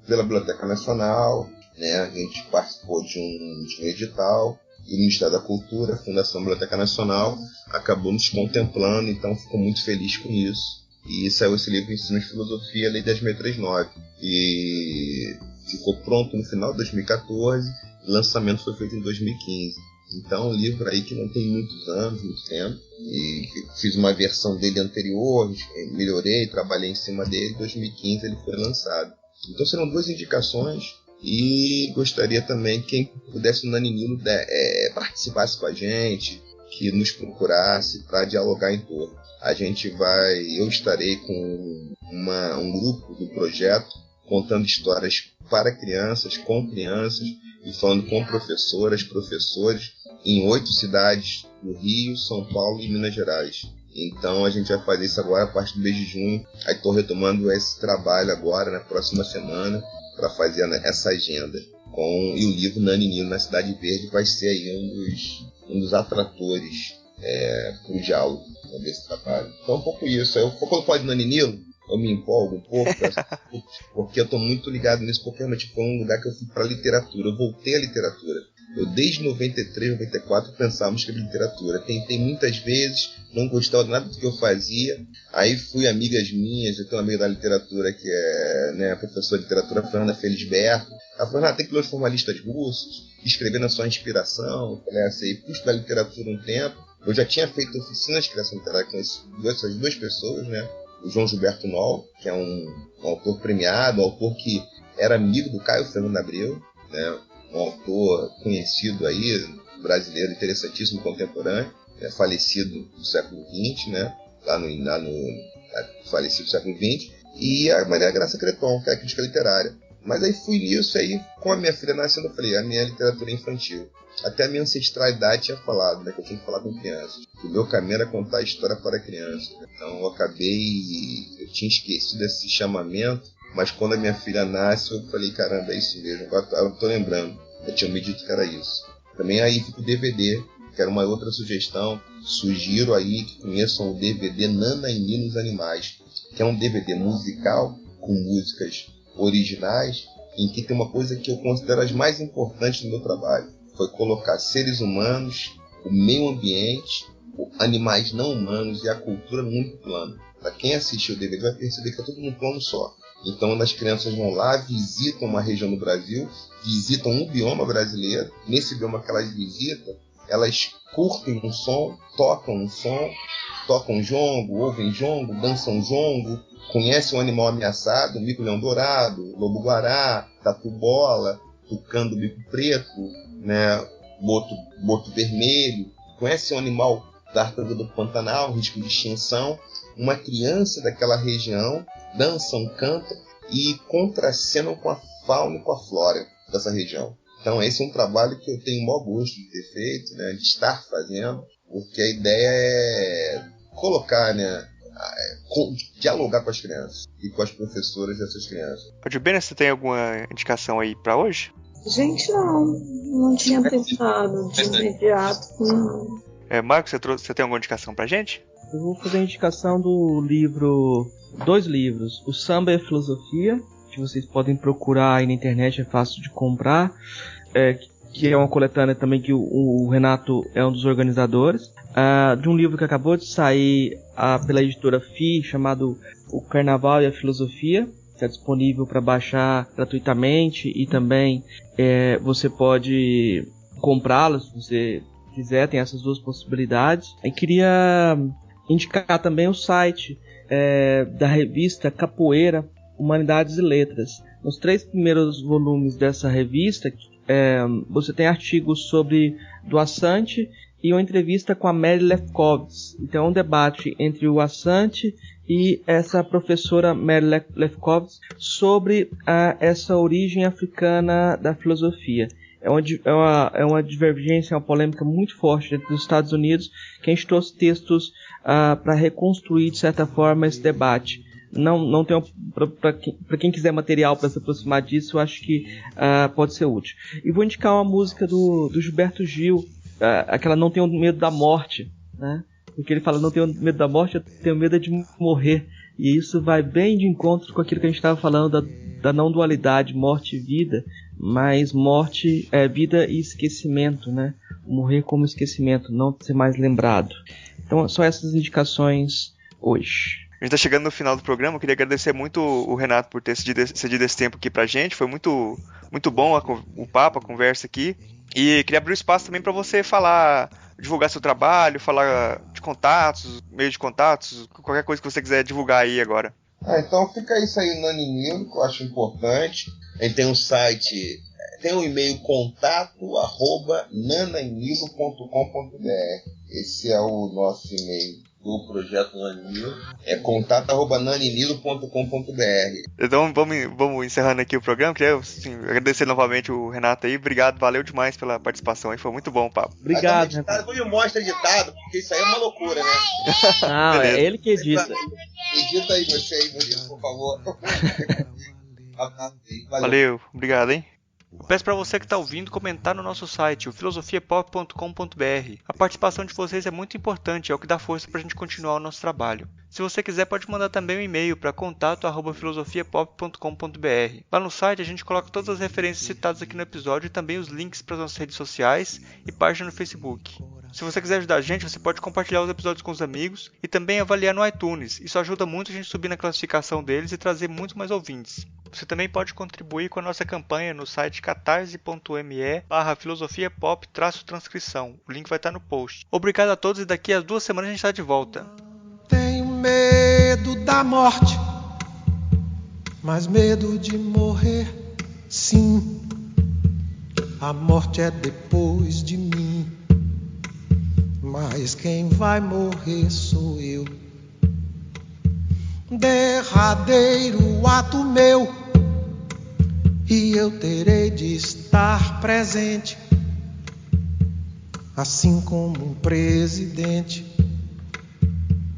pela Biblioteca Nacional, né? A gente participou de um edital, e o Ministério da Cultura, a Fundação Biblioteca Nacional, acabou nos contemplando, então fico muito feliz com isso. E saiu esse livro Ensino de Filosofia, Lei 10.639, e ficou pronto no final de 2014, o lançamento foi feito em 2015. Então, um livro aí que não tem muitos anos, muito tempo, e fiz uma versão dele anterior, melhorei, trabalhei em cima dele, em 2015 ele foi lançado. Então serão 2 indicações, e gostaria também que quem pudesse no Naninilo participasse com a gente, que nos procurasse para dialogar em torno. Eu estarei com um grupo do projeto, contando histórias para crianças, com crianças, e falando com professoras, professores, em 8 cidades no Rio, São Paulo e Minas Gerais. Então a gente vai fazer isso agora a partir do mês de junho. Aí estou retomando esse trabalho agora, na próxima semana, para fazer essa agenda. E o livro Nani Nilo na Cidade Verde vai ser aí um dos atratores para o diálogo desse trabalho. Então um pouco isso. Quando eu falo de Nani Nilo, eu me empolgo um pouco, porque eu estou muito ligado nisso, porque realmente foi um lugar que eu fui para a literatura, eu voltei à literatura. Eu desde 93, 94 pensava em escrever literatura. Tentei muitas vezes, não gostava de nada do que eu fazia. Aí fui amigas minhas, eu tenho uma amiga da literatura que é a professora de literatura, Fernanda Felisberto. Ela falou, tem que ler os formalistas russos, escrever na sua inspiração. Eu falei assim, fui estudar literatura um tempo. Eu já tinha feito oficinas de criação literária com essas duas pessoas, né? O João Gilberto Noll, que é um autor premiado, um autor que era amigo do Caio Fernando Abreu, né? Um autor conhecido aí, brasileiro, interessantíssimo, contemporâneo, falecido no século XX, né? Falecido no século XX, e a Maria Graça Creton, que é a crítica literária. Mas aí fui nisso, aí com a minha filha nascendo, eu falei, a minha literatura infantil. Até a minha ancestralidade tinha falado, né, que eu tinha que falar com crianças. O meu caminho era contar a história para crianças. Então eu tinha esquecido esse chamamento, mas quando a minha filha nasce, eu falei, caramba, é isso mesmo, agora eu tô lembrando. Eu tinha me dito que era isso. Também aí fica o DVD, que era uma outra sugestão. Sugiro aí que conheçam o DVD Nana e Nilo nos Animais, que é um DVD musical com músicas originais, em que tem uma coisa que eu considero as mais importantes do meu trabalho. Foi colocar seres humanos, o meio ambiente, animais não humanos e a cultura num único plano. Para quem assistiu o DVD vai perceber que é tudo num plano só. Então as crianças vão lá, visitam uma região do Brasil, visitam um bioma brasileiro. Nesse bioma que elas visitam, elas curtem um som, tocam jongo, ouvem jongo, dançam jongo, conhecem um animal ameaçado, o mico-leão dourado, lobo-guará, tatu-bola, tucano do bico preto, né, boto vermelho, conhecem um animal da tartaruga do Pantanal, risco de extinção. Uma criança daquela região dançam, cantam e contracenam com a fauna e com a flora dessa região. Então esse é um trabalho que eu tenho o maior gosto de ter feito, né, de estar fazendo, porque a ideia é colocar, né, dialogar com as crianças e com as professoras dessas crianças. Adilbene, você tem alguma indicação aí para hoje? Gente, não tinha pensado de imediato. Marcos, você tem alguma indicação pra gente? Eu vou fazer a indicação do livro, 2 livros, O Samba e a Filosofia, que vocês podem procurar aí na internet, é fácil de comprar, que é uma coletânea também que o Renato é um dos organizadores, de um livro que acabou de sair pela editora FI, chamado O Carnaval e a Filosofia, que é disponível para baixar gratuitamente e também você pode comprá-lo se você quiser, tem essas duas possibilidades. Eu queria indicar também o site da revista Capoeira, Humanidades e Letras. Nos 3 primeiros volumes dessa revista, você tem artigos sobre do Assante e uma entrevista com a Mary Lefkowitz. Então é um debate entre o Assante e essa professora Mary Lefkowitz sobre essa origem africana da filosofia. É uma divergência, uma polêmica muito forte dentro dos Estados Unidos, que a gente trouxe textos para reconstruir, de certa forma, esse debate. Não tem para quem quiser material para se aproximar disso, eu acho que pode ser útil. E vou indicar uma música do Gilberto Gil, aquela Não Tenho Medo da Morte, né? Porque ele fala, não tenho medo da morte, eu tenho medo de morrer. E isso vai bem de encontro com aquilo que a gente estava falando da não dualidade, morte e vida, mas morte é vida e esquecimento, né? Morrer como esquecimento, não ser mais lembrado. Então, só essas indicações hoje. A gente está chegando no final do programa, eu queria agradecer muito o Renato por ter cedido esse tempo aqui pra gente, foi muito, muito bom o papo, a conversa aqui, e queria abrir o espaço também para você divulgar seu trabalho, falar de contatos, meio de contatos, qualquer coisa que você quiser divulgar aí agora. Então fica isso aí, Nani Nilo, que eu acho importante. A gente tem um site, tem um e-mail contato@nanainilo.com.br. Esse é o nosso e-mail do projeto Nani Nilo, contato@naninilo.com.br. Então vamos encerrando aqui o programa. Queria agradecer novamente o Renato aí, obrigado, valeu demais pela participação aí, foi muito bom o papo. Obrigado, Renato. Depois me mostra editado, porque isso aí é uma loucura, né? Não, é ele que edita. Edita aí você, por favor. Valeu, obrigado, hein? Eu peço para você que está ouvindo comentar no nosso site, o filosofiapop.com.br. A participação de vocês é muito importante, é o que dá força para a gente continuar o nosso trabalho. Se você quiser, pode mandar também um e-mail para contato@filosofiapop.com.br. Lá no site a gente coloca todas as referências citadas aqui no episódio e também os links para as nossas redes sociais e página no Facebook. Se você quiser ajudar a gente, você pode compartilhar os episódios com os amigos e também avaliar no iTunes. Isso ajuda muito a gente subir na classificação deles e trazer muito mais ouvintes. Você também pode contribuir com a nossa campanha no site catarse.me/filosofiapop-transcrição. O link vai estar no post. Obrigado a todos e daqui a 2 semanas a gente está de volta. Tenho medo da morte, mas medo de morrer, sim. A morte é depois de mim, mas quem vai morrer sou eu. Derradeiro ato meu, e eu terei de estar presente, assim como um presidente,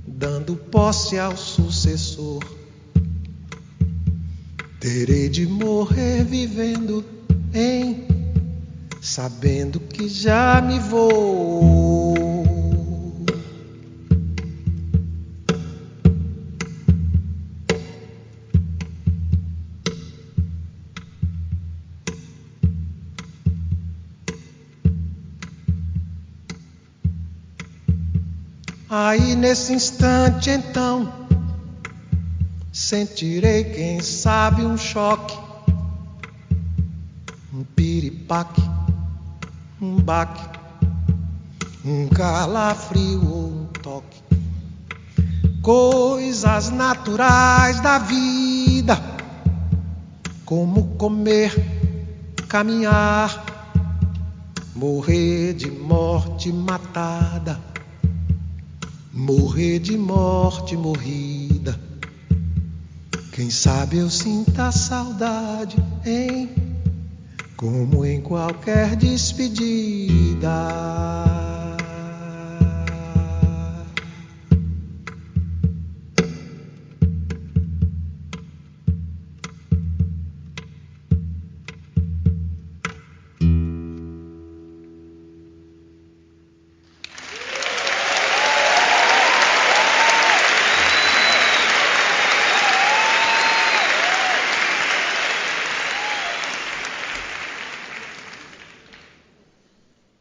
dando posse ao sucessor. Terei de morrer vivendo sabendo que já me vou. Aí nesse instante então sentirei, quem sabe, um choque, um piripaque, um baque, um calafrio ou um toque. Coisas naturais da vida, como comer, caminhar, morrer de morte matada, morrer de morte morrida. Quem sabe eu sinta saudade, como em qualquer despedida.